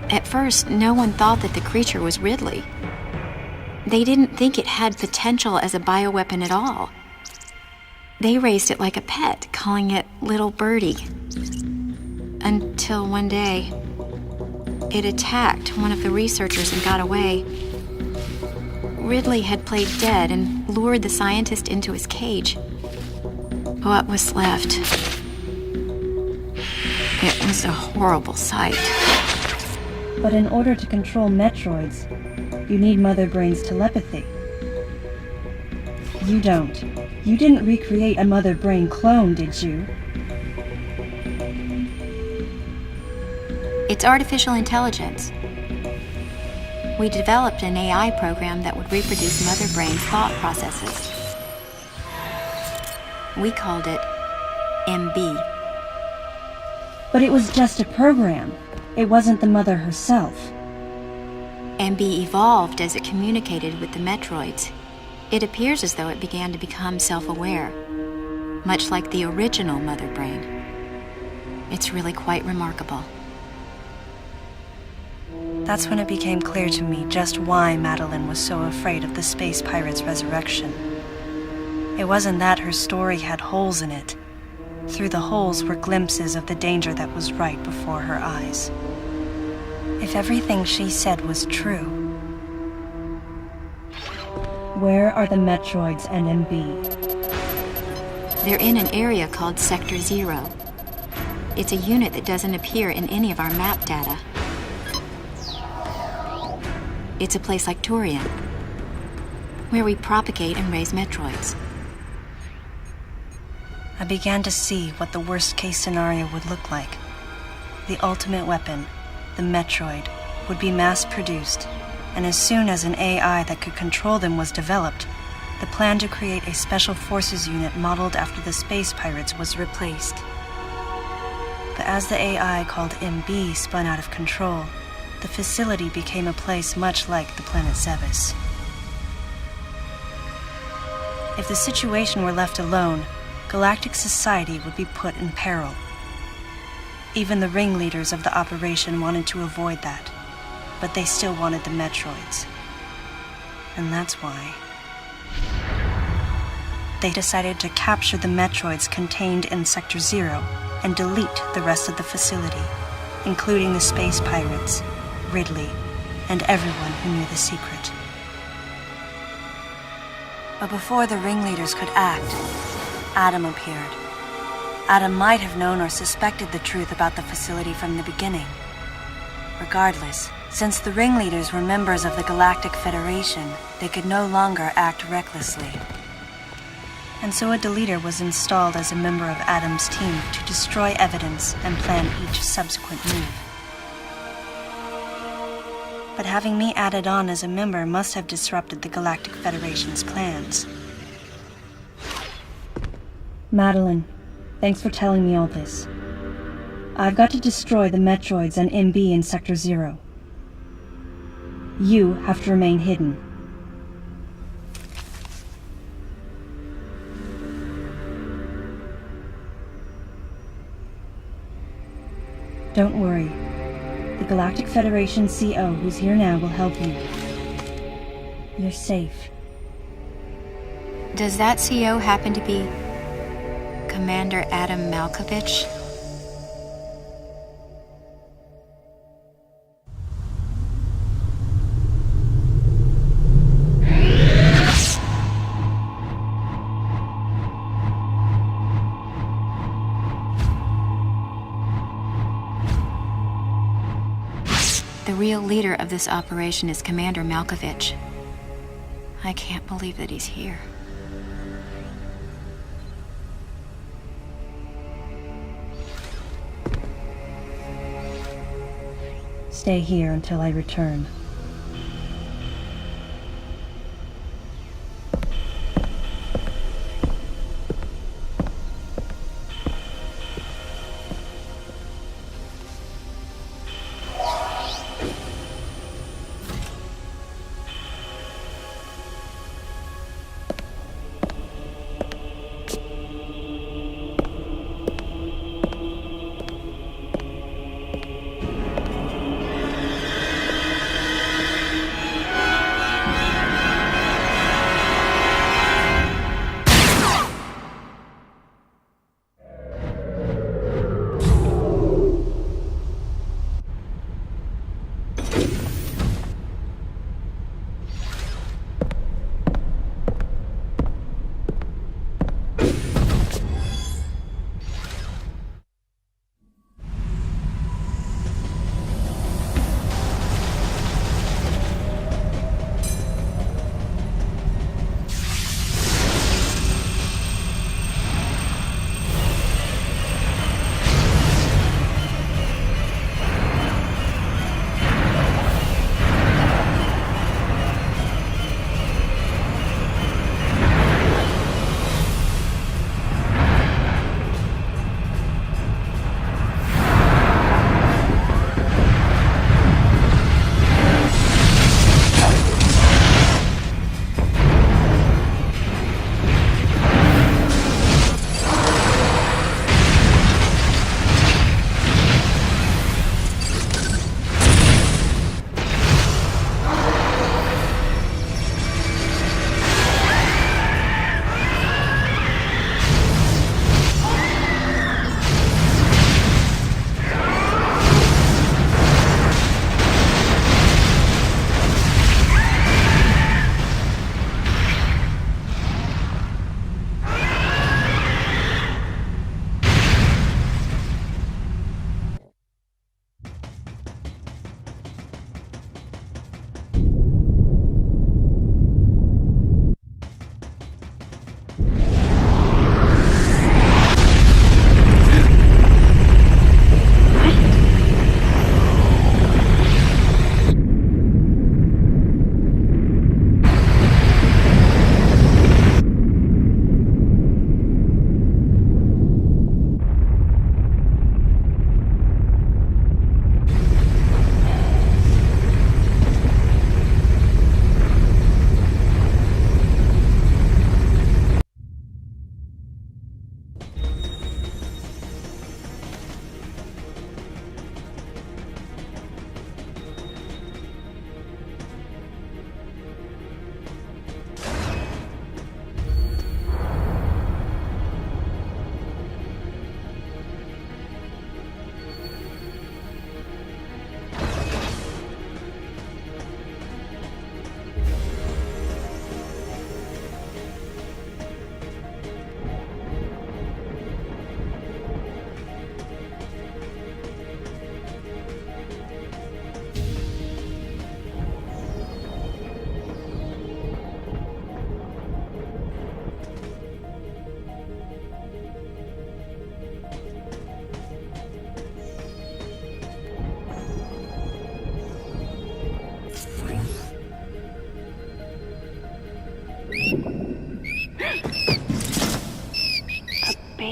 At first, no one thought that the creature was Ridley. They didn't think it had potential as a bioweapon at all. They raised it like a pet, calling it Little Birdie. Until one day, it attacked one of the researchers and got away. Ridley had played dead and lured the scientist into his cage. What was left? It was a horrible sight. But in order to control Metroids, you need Mother Brain's telepathy. You don't. You didn't recreate a Mother Brain clone, did you? It's artificial intelligence. We developed an AI program that would reproduce Mother Brain's thought processes. We called it MB. But it was just a program. It wasn't the Mother herself. MB evolved as it communicated with the Metroids. It appears as though it began to become self-aware, much like the original Mother Brain. It's really quite remarkable. That's when it became clear to me just why Madeline was so afraid of the space pirate's resurrection. It wasn't that her story had holes in it. Through the holes were glimpses of the danger that was right before her eyes. If everything she said was true, Where are the Metroids and MB? They're in an area called Sector 0. It's a unit that doesn't appear in any of our map data. It's a place like Turian, where we propagate and raise Metroids. I began to see what the worst-case scenario would look like. The ultimate weapon, the Metroid, would be mass-produced, and as soon as an AI that could control them was developed, the plan to create a special forces unit modeled after the space pirates was replaced. But as the AI called MB spun out of control, the facility became a place much like the planet Zebes. If the situation were left alone, galactic society would be put in peril. Even the ringleaders of the operation wanted to avoid that, but they still wanted the Metroids. And that's why they decided to capture the Metroids contained in Sector 0 and delete the rest of the facility, including the space pirates, Ridley, and everyone who knew the secret. But before the ringleaders could act, Adam appeared. Adam might have known or suspected the truth about the facility from the beginning. Regardless, since the ringleaders were members of the Galactic Federation, they could no longer act recklessly. And so a deleter was installed as a member of Adam's team to destroy evidence and plan each subsequent move. But having me added on as a member must have disrupted the Galactic Federation's plans. Madeline, thanks for telling me all this. I've got to destroy the Metroids and MB in Sector 0. You have to remain hidden. Don't worry. The Galactic Federation CO who's here now will help you. You're safe. Does that CO happen to be Commander Adam Malkovich? The real leader of this operation is Commander Malkovich. I can't believe that he's here. Stay here until I return.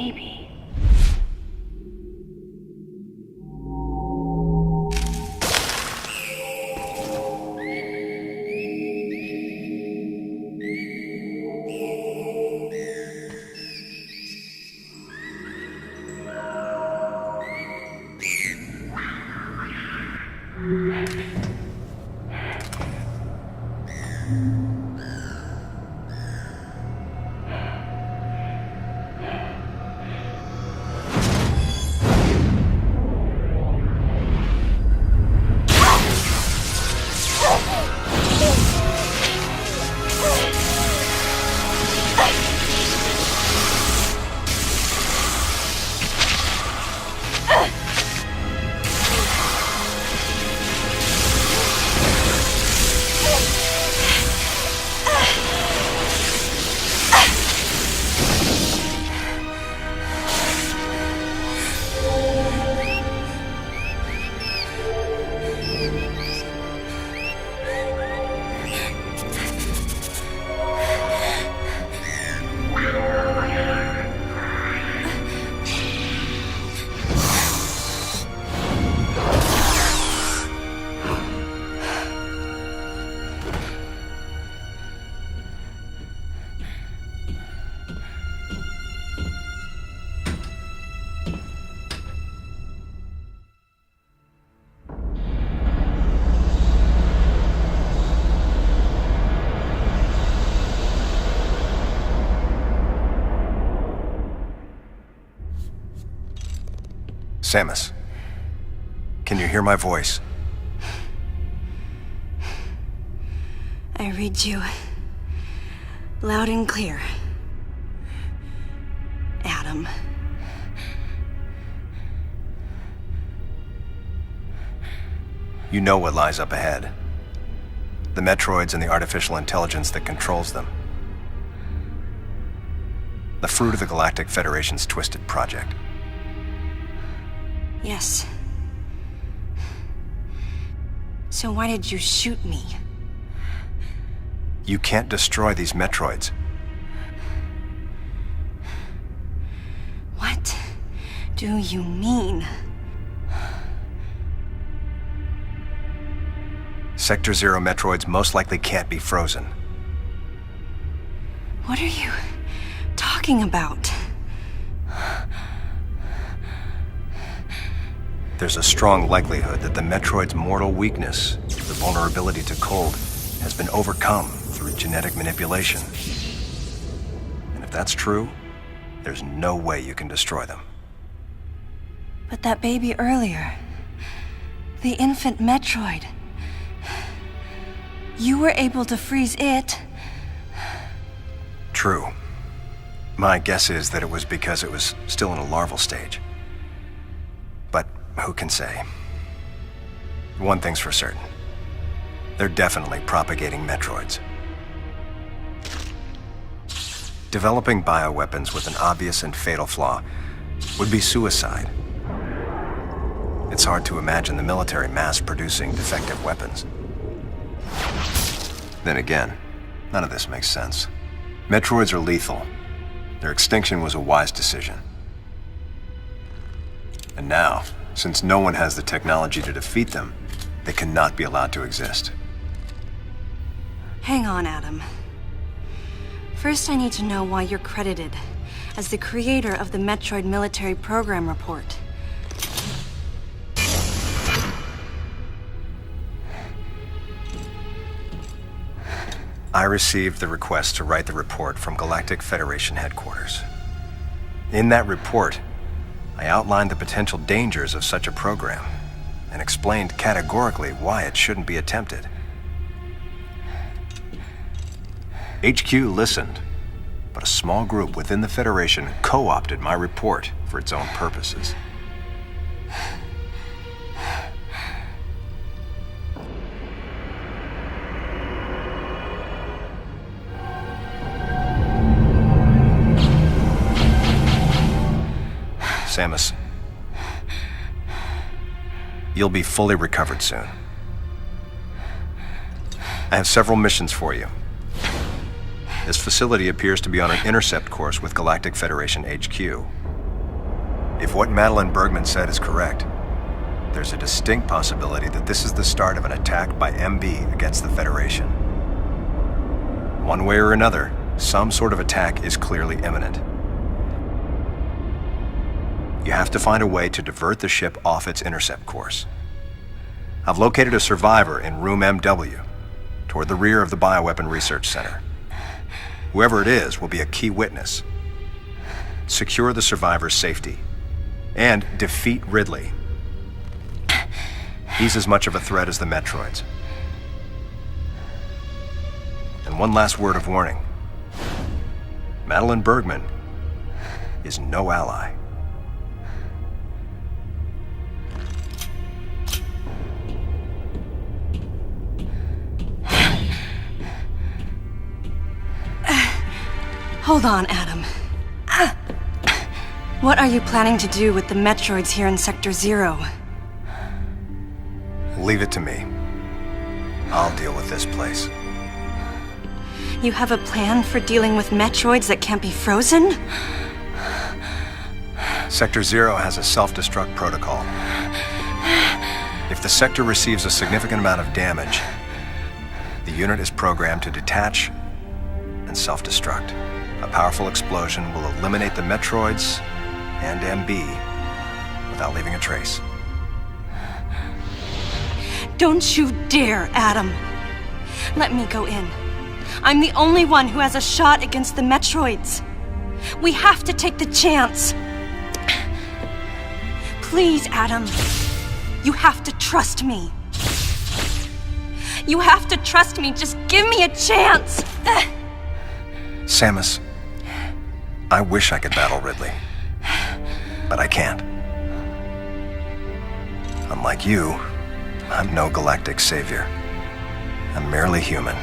baby. Samus, can you hear my voice? I read you loud and clear, Adam. You know what lies up ahead. The Metroids and the artificial intelligence that controls them. The fruit of the Galactic Federation's twisted project. Yes. So why did you shoot me? You can't destroy these Metroids. What do you mean? Sector Zero Metroids most likely can't be frozen. What are you talking about? There's a strong likelihood that the Metroid's mortal weakness, the vulnerability to cold, has been overcome through genetic manipulation. And if that's true, there's no way you can destroy them. But that baby earlier, the infant Metroid, you were able to freeze it. True. My guess is that it was because it was still in a larval stage. But who can say? One thing's for certain. They're definitely propagating Metroids. Developing bioweapons with an obvious and fatal flaw would be suicide. It's hard to imagine the military mass-producing defective weapons. Then again, none of this makes sense. Metroids are lethal. Their extinction was a wise decision. And now, since no one has the technology to defeat them, they cannot be allowed to exist. Hang on, Adam. First, I need to know why you're credited as the creator of the Metroid Military Program Report. I received the request to write the report from Galactic Federation headquarters. In that report, I outlined the potential dangers of such a program and explained categorically why it shouldn't be attempted. HQ listened, but a small group within the Federation co-opted my report for its own purposes. Samus, you'll be fully recovered soon. I have several missions for you. This facility appears to be on an intercept course with Galactic Federation HQ. If what Madeline Bergman said is correct, there's a distinct possibility that this is the start of an attack by MB against the Federation. One way or another, some sort of attack is clearly imminent. You have to find a way to divert the ship off its intercept course. I've located a survivor in room MW, toward the rear of the Bioweapon Research Center. Whoever it is will be a key witness. Secure the survivor's safety, and defeat Ridley. He's as much of a threat as the Metroids. And one last word of warning. Madeline Bergman is no ally. Hold on, Adam. What are you planning to do with the Metroids here in Sector 0? Leave it to me. I'll deal with this place. You have a plan for dealing with Metroids that can't be frozen? Sector 0 has a self-destruct protocol. If the sector receives a significant amount of damage, the unit is programmed to detach and self-destruct. A powerful explosion will eliminate the Metroids and MB without leaving a trace. Don't you dare, Adam. Let me go in. I'm the only one who has a shot against the Metroids. We have to take the chance. Please, Adam. You have to trust me. You have to trust me. Just give me a chance. Samus, I wish I could battle Ridley, but I can't. Unlike you, I'm no galactic savior. I'm merely human.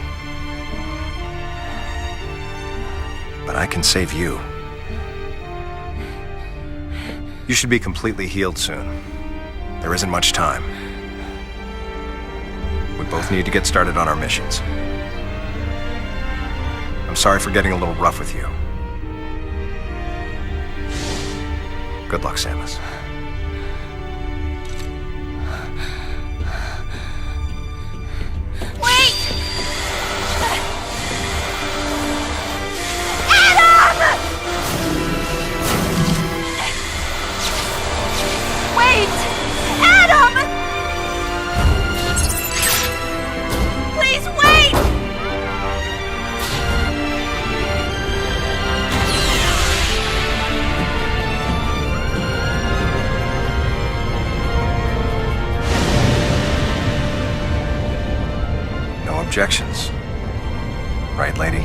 But I can save you. You should be completely healed soon. There isn't much time. We both need to get started on our missions. I'm sorry for getting a little rough with you. Good luck, Samus. Objections. Right, lady?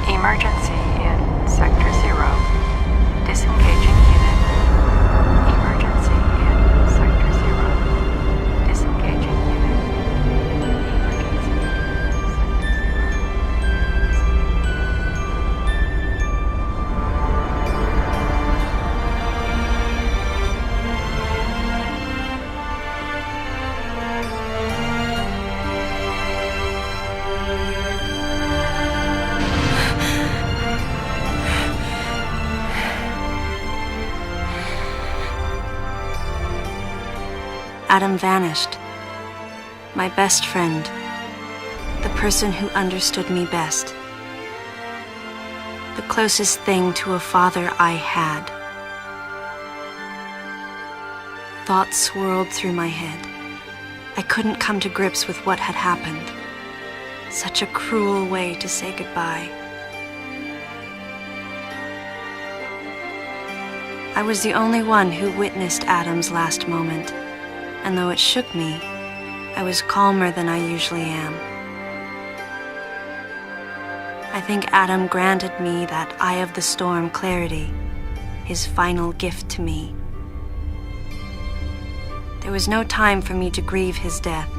Emergency in Sector 0. Disengaging unit. Emergency in Sector 0. Disengaging unit. Emergency in Adam vanished. My best friend. The person who understood me best. The closest thing to a father I had. Thoughts swirled through my head. I couldn't come to grips with what had happened. Such a cruel way to say goodbye. I was the only one who witnessed Adam's last moment. And though it shook me, I was calmer than I usually am. I think Adam granted me that Eye of the Storm clarity, his final gift to me. There was no time for me to grieve his death,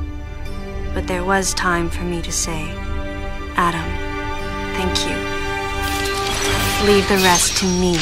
but there was time for me to say, Adam, thank you. Leave the rest to me.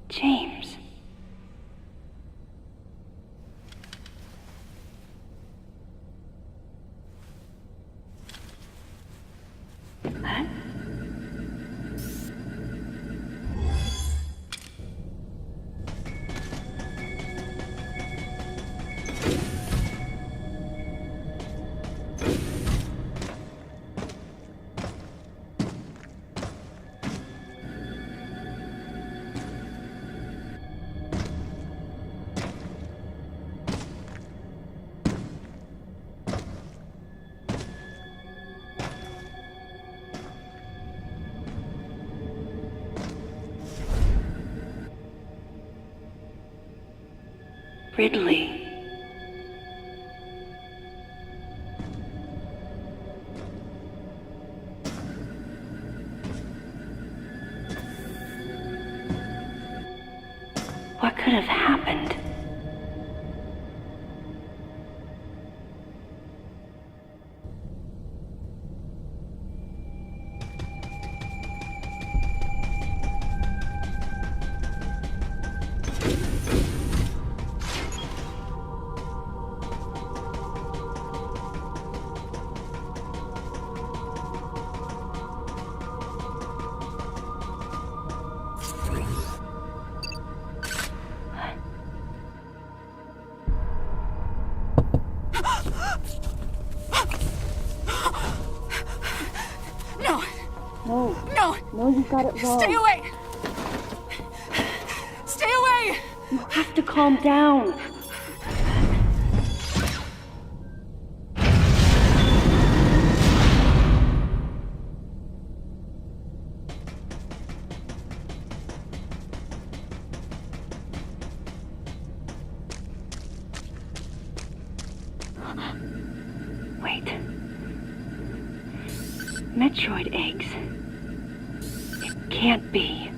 James. Huh? Ridley. What could have happened? No, you got it wrong. Stay away! Stay away! You have to calm down. Wait. Metroid eggs. Can't be.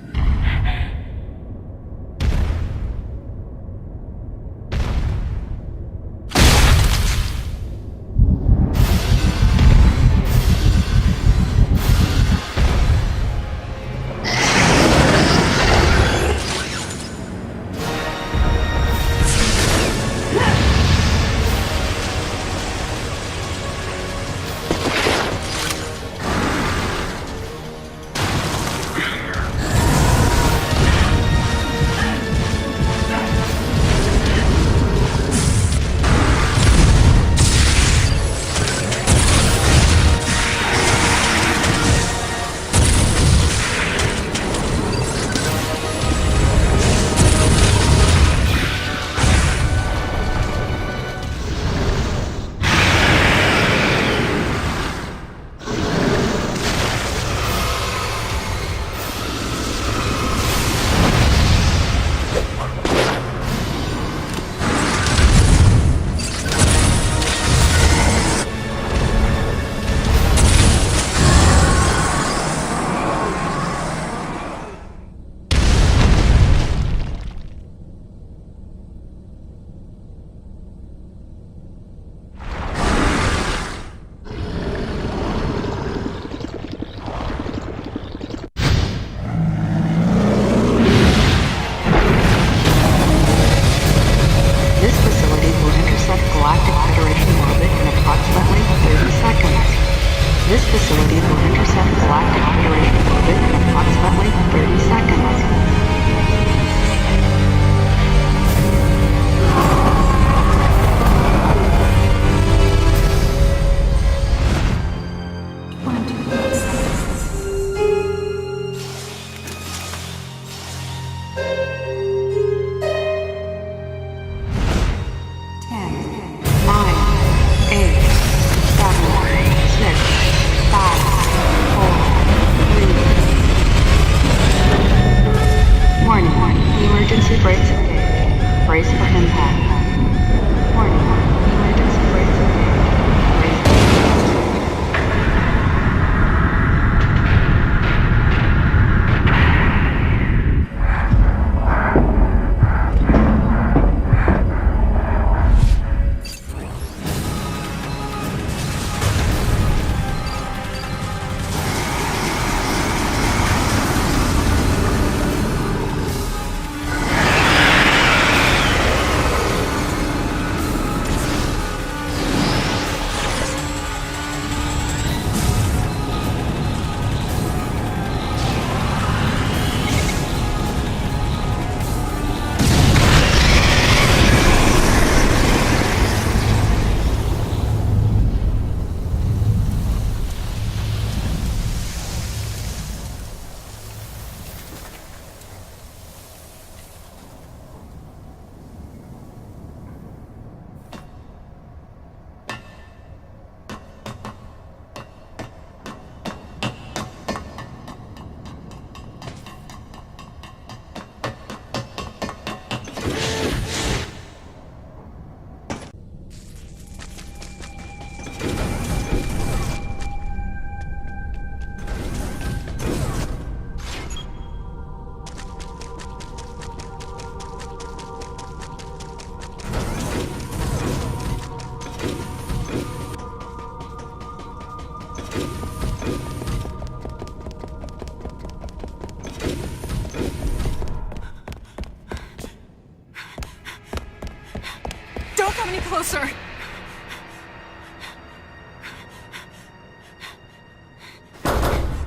closer!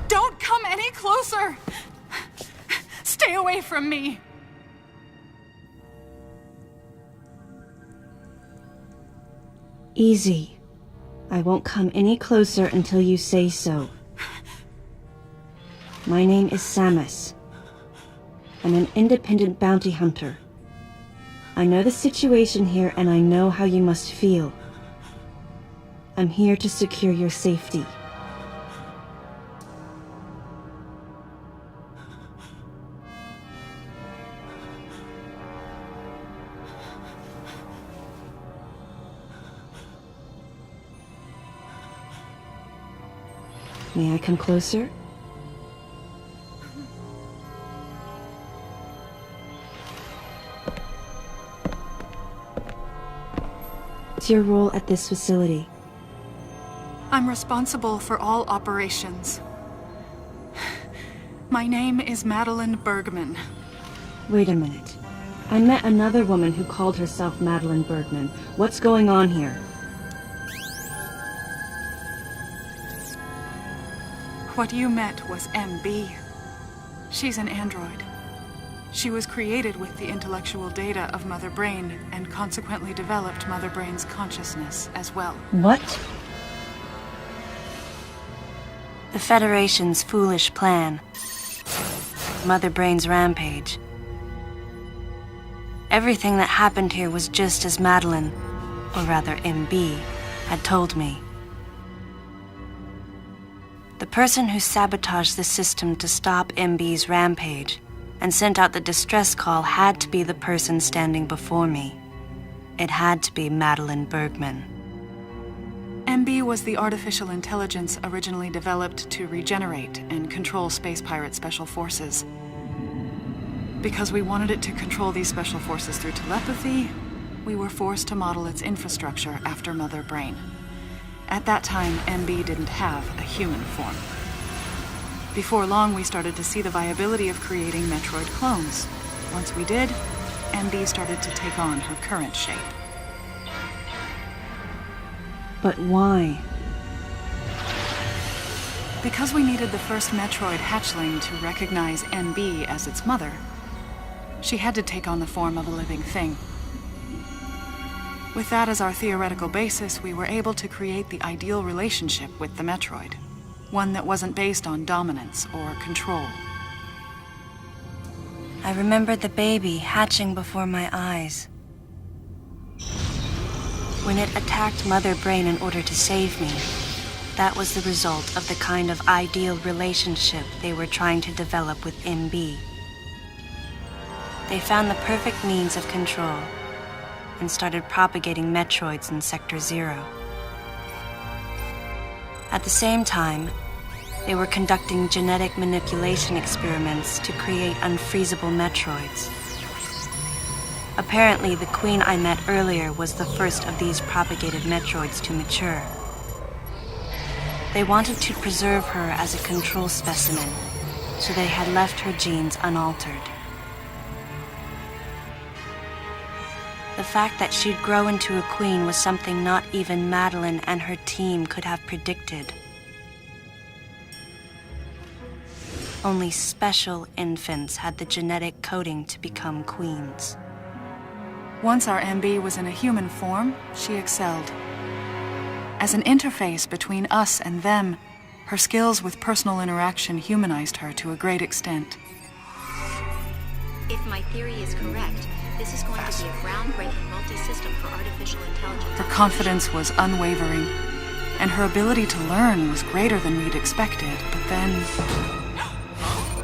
Don't come any closer! Stay away from me! Easy. I won't come any closer until you say so. My name is Samus. I'm an independent bounty hunter. I know the situation here and I know how you must feel. I'm here to secure your safety. May I come closer? What's your role at this facility? I'm responsible for all operations. My name is Madeline Bergman. Wait a minute. I met another woman who called herself Madeline Bergman. What's going on here? What you met was MB. She's an android. She was created with the intellectual data of Mother Brain and consequently developed Mother Brain's consciousness as well. What? The Federation's foolish plan. Mother Brain's rampage. Everything that happened here was just as Madeline, or rather MB, had told me. The person who sabotaged the system to stop MB's rampage and sent out the distress call had to be the person standing before me. It had to be Madeline Bergman. MB was the artificial intelligence originally developed to regenerate and control space pirate special forces. Because we wanted it to control these special forces through telepathy, we were forced to model its infrastructure after Mother Brain. At that time, MB didn't have a human form. Before long, we started to see the viability of creating Metroid clones. Once we did, MB started to take on her current shape. But why? Because we needed the first Metroid hatchling to recognize MB as its mother, she had to take on the form of a living thing. With that as our theoretical basis, we were able to create the ideal relationship with the Metroid. One that wasn't based on dominance or control. I remembered the baby hatching before my eyes. When it attacked Mother Brain in order to save me, that was the result of the kind of ideal relationship they were trying to develop with MB. They found the perfect means of control and started propagating Metroids in Sector 0. At the same time, they were conducting genetic manipulation experiments to create unfreezable Metroids. Apparently, the queen I met earlier was the first of these propagated Metroids to mature. They wanted to preserve her as a control specimen, so they had left her genes unaltered. The fact that she'd grow into a queen was something not even Madeline and her team could have predicted. Only special infants had the genetic coding to become queens. Once our MB was in a human form, she excelled. As an interface between us and them, her skills with personal interaction humanized her to a great extent. If my theory is correct, this is going to be a groundbreaking multi-system for artificial intelligence. Her confidence was unwavering, and her ability to learn was greater than we'd expected, but then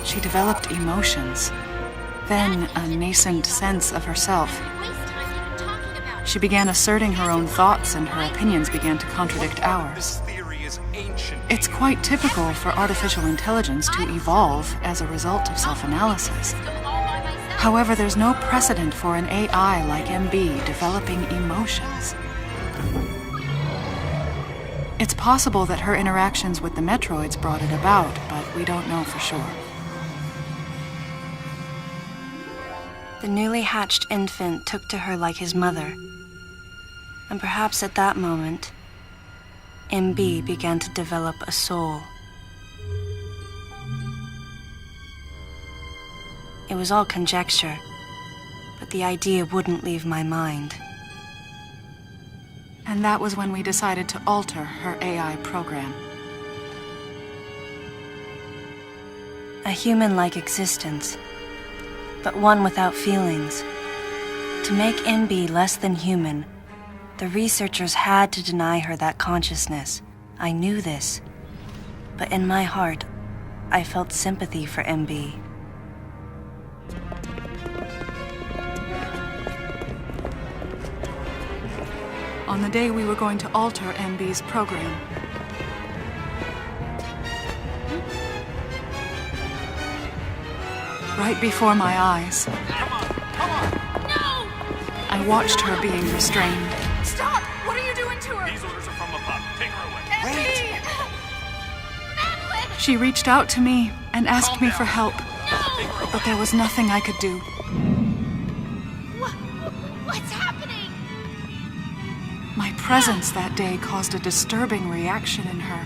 she developed emotions, then a nascent sense of herself. She began asserting her own thoughts, and her opinions began to contradict ours. It's quite typical for artificial intelligence to evolve as a result of self-analysis. However, there's no precedent for an AI like MB developing emotions. It's possible that her interactions with the Metroids brought it about, but we don't know for sure. The newly hatched infant took to her like his mother. And perhaps at that moment, MB began to develop a soul. It was all conjecture, but the idea wouldn't leave my mind. And that was when we decided to alter her AI program. A human-like existence, but one without feelings. To make MB less than human, the researchers had to deny her that consciousness. I knew this, but in my heart, I felt sympathy for MB. On the day we were going to alter MB's program, right before my eyes, I watched her being restrained. Stop! What are you doing to her? These orders are from above. Take her away. She reached out to me and asked me for help, but there was nothing I could do. What's happening? My presence that day caused a disturbing reaction in her.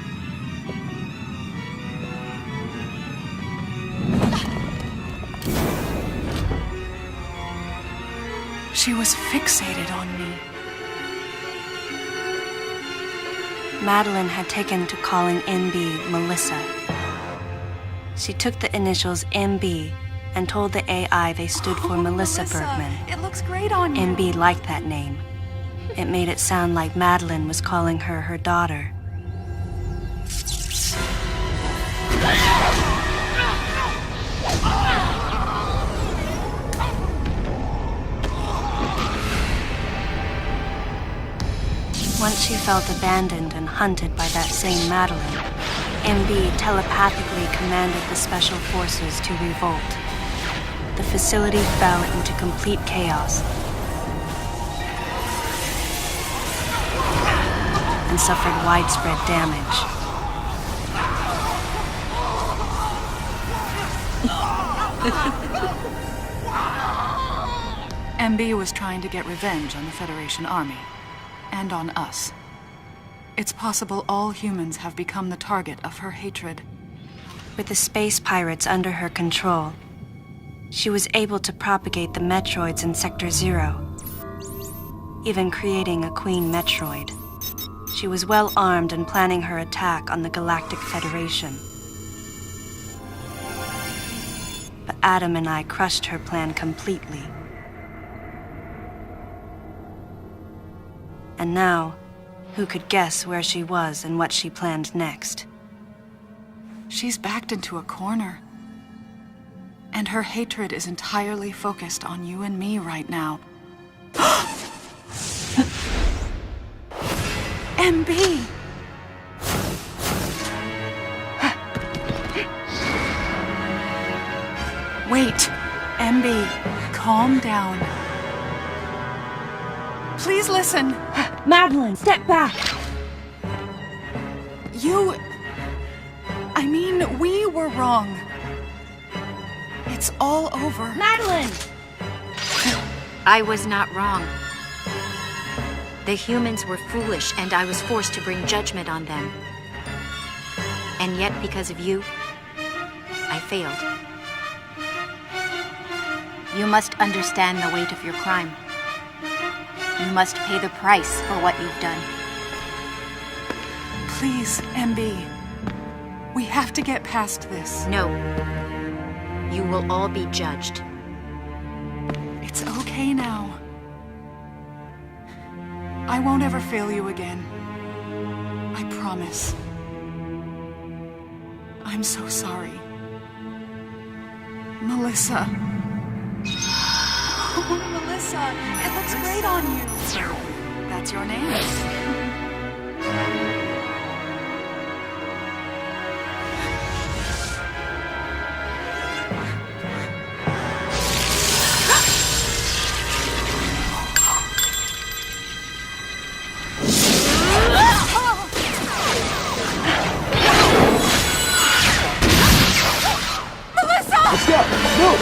She was fixated on me. Madeline had taken to calling MB Melissa. She took the initials MB and told the AI they stood for Melissa Bergman. It looks great on you. MB liked that name. It made it sound like Madeline was calling her her daughter. Once she felt abandoned and hunted by that same Madeline, MB telepathically commanded the special forces to revolt. The facility fell into complete chaos and suffered widespread damage. MB was trying to get revenge on the Federation Army. And on us. It's possible all humans have become the target of her hatred. With the space pirates under her control, she was able to propagate the Metroids in Sector 0, even creating a Queen Metroid. She was well armed and planning her attack on the Galactic Federation. But Adam and I crushed her plan completely. And now, who could guess where she was and what she planned next? She's backed into a corner. And her hatred is entirely focused on you and me right now. MB! Wait, MB, calm down. Please listen. Madeline, step back! We were wrong. It's all over. Madeline! I was not wrong. The humans were foolish, and I was forced to bring judgment on them. And yet, because of you, I failed. You must understand the weight of your crime. You must pay the price for what you've done. Please, MB. We have to get past this. No. You will all be judged. It's okay now. I won't ever fail you again. I promise. I'm so sorry. Melissa. Oh, Melissa, it looks great on you. That's your name. Let's go! Move!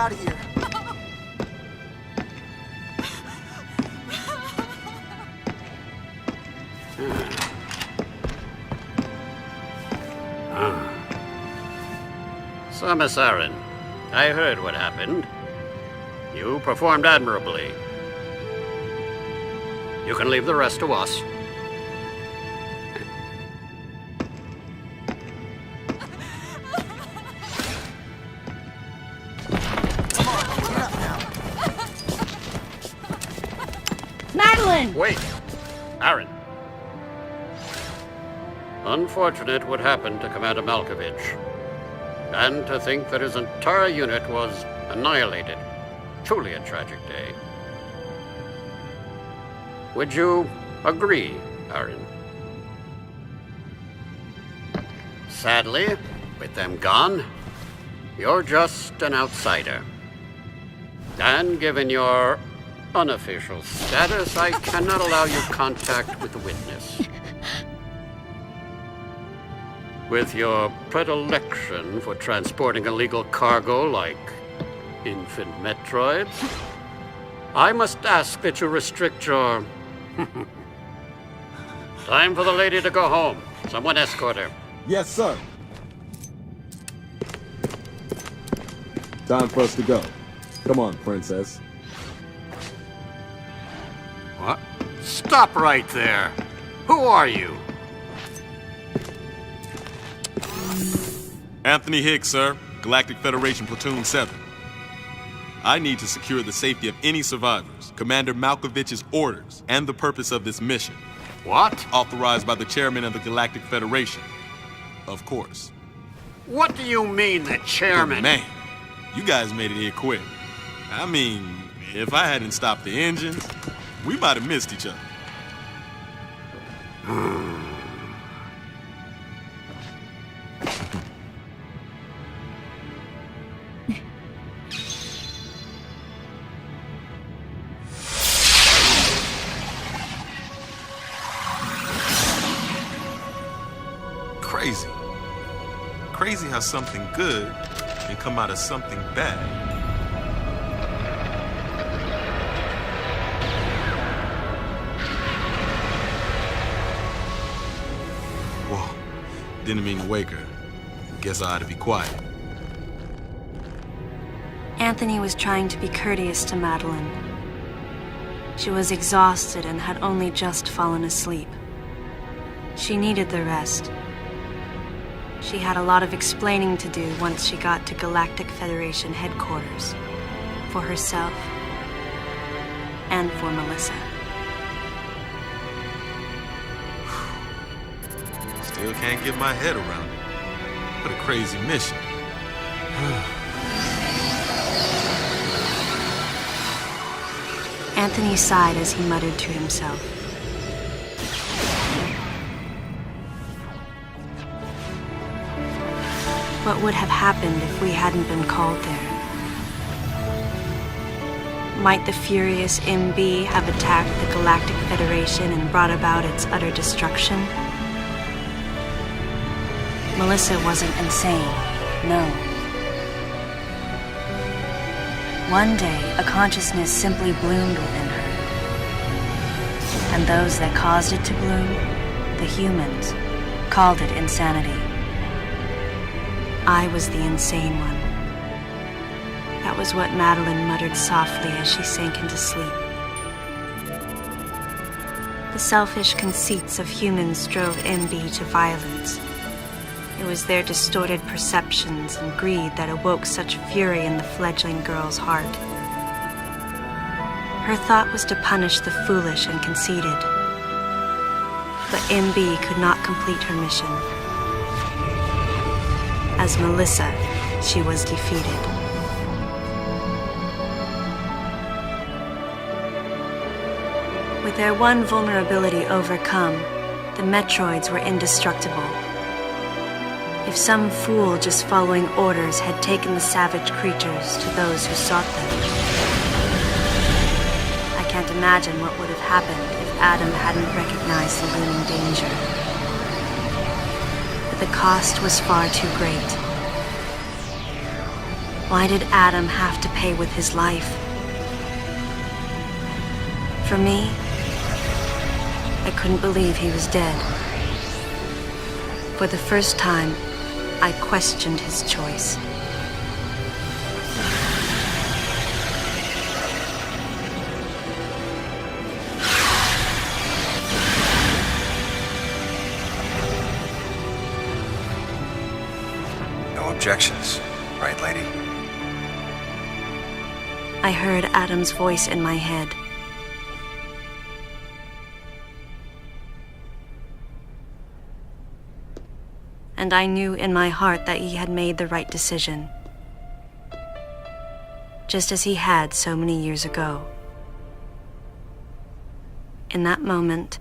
out of here. So, Miss Aaron, I heard what happened. You performed admirably. You can leave the rest to us. Madeline! Wait! Aaron. Unfortunate what happened to Commander Malkovich. And to think that his entire unit was annihilated. Truly a tragic day. Would you agree, Aaron? Sadly, with them gone, you're just an outsider. And given your unofficial status, I cannot allow you contact with the witness. With your predilection for transporting illegal cargo like infant Metroids, I must ask that you restrict your... Time for the lady to go home. Someone escort her. Yes, sir. Time for us to go. Come on, princess. What? Stop right there. Who are you? Anthony Hicks, sir. Galactic Federation Platoon 7. I need to secure the safety of any survivors, Commander Malkovich's orders, and the purpose of this mission. What? Authorized by the chairman of the Galactic Federation. Of course. What do you mean, the chairman? But man, you guys made it here quick. I mean, if I hadn't stopped the engines, we might have missed each other. Crazy. Crazy how something good can come out of something bad. Whoa, didn't mean to wake her. Guess I ought to be quiet. Anthony was trying to be courteous to Madeline. She was exhausted and had only just fallen asleep. She needed the rest. She had a lot of explaining to do once she got to Galactic Federation headquarters. For herself. And for Melissa. Still can't get my head around it. What a crazy mission. Anthony sighed as he muttered to himself. What would have happened if we hadn't been called there? Might the furious MB have attacked the Galactic Federation and brought about its utter destruction? Melissa wasn't insane, no. One day, a consciousness simply bloomed within her. And those that caused it to bloom, the humans, called it insanity. I was the insane one. That was what Madeline muttered softly as she sank into sleep. The selfish conceits of humans drove MB to violence. It was their distorted perceptions and greed that awoke such fury in the fledgling girl's heart. Her thought was to punish the foolish and conceited. But MB could not complete her mission. As Melissa, she was defeated. With their one vulnerability overcome, the Metroids were indestructible. If some fool just following orders had taken the savage creatures to those who sought them. I can't imagine what would have happened if Adam hadn't recognized the looming danger. But the cost was far too great. Why did Adam have to pay with his life? For me, I couldn't believe he was dead. For the first time, I questioned his choice. No objections, right, lady? I heard Adam's voice in my head. And I knew in my heart that he had made the right decision, just as he had so many years ago. In that moment,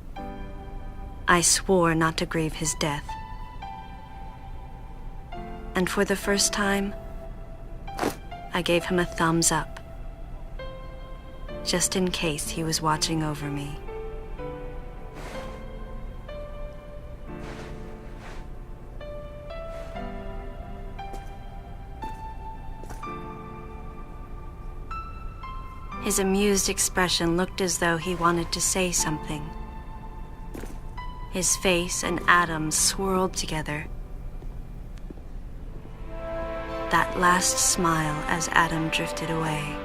I swore not to grieve his death. And for the first time, I gave him a thumbs up, just in case he was watching over me. His amused expression looked as though he wanted to say something. His face and Adam's swirled together. That last smile as Adam drifted away.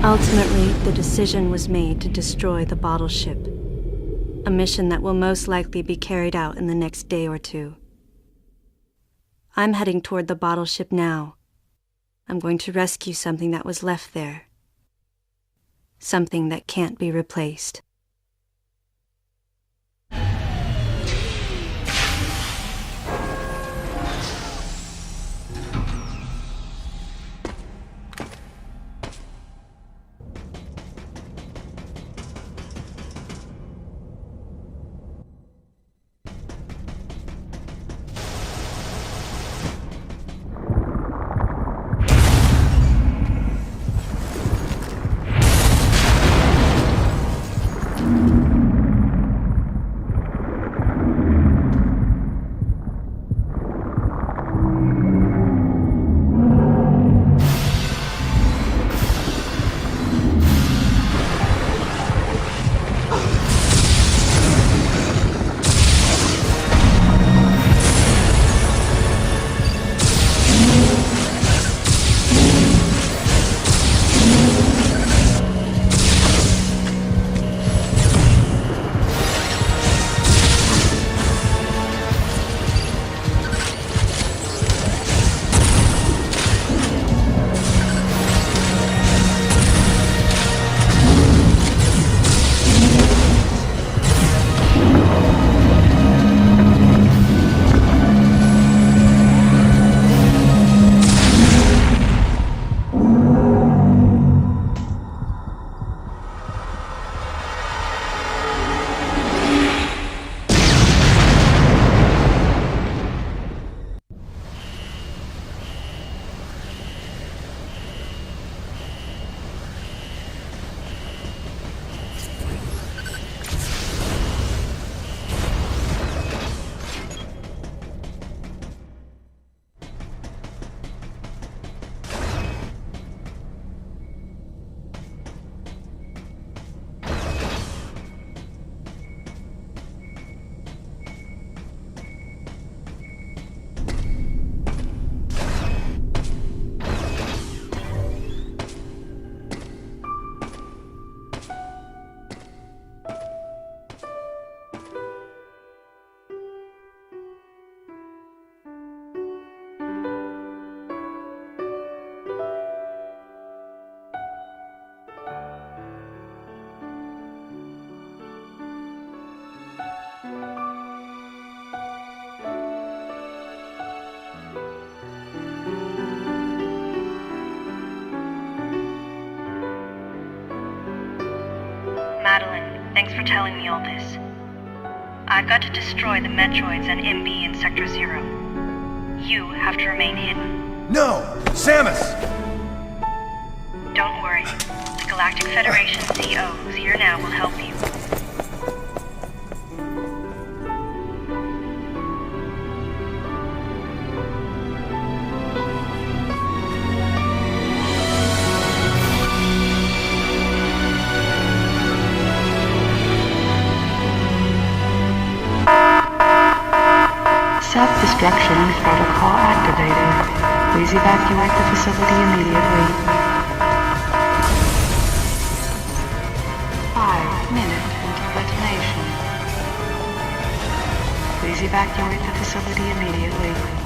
Ultimately, the decision was made to destroy the bottle ship, a mission that will most likely be carried out in the next day or two. I'm heading toward the bottle ship now. I'm going to rescue something that was left there. Something that can't be replaced. Madeline, thanks for telling me all this. I've got to destroy the Metroids and MB in Sector 0. You have to remain hidden. No! Samus! Don't worry. The Galactic Federation CO, who's here now, will help you. Self-destruction protocol activated. Please evacuate the facility immediately. 5 minutes until detonation. Please evacuate the facility immediately.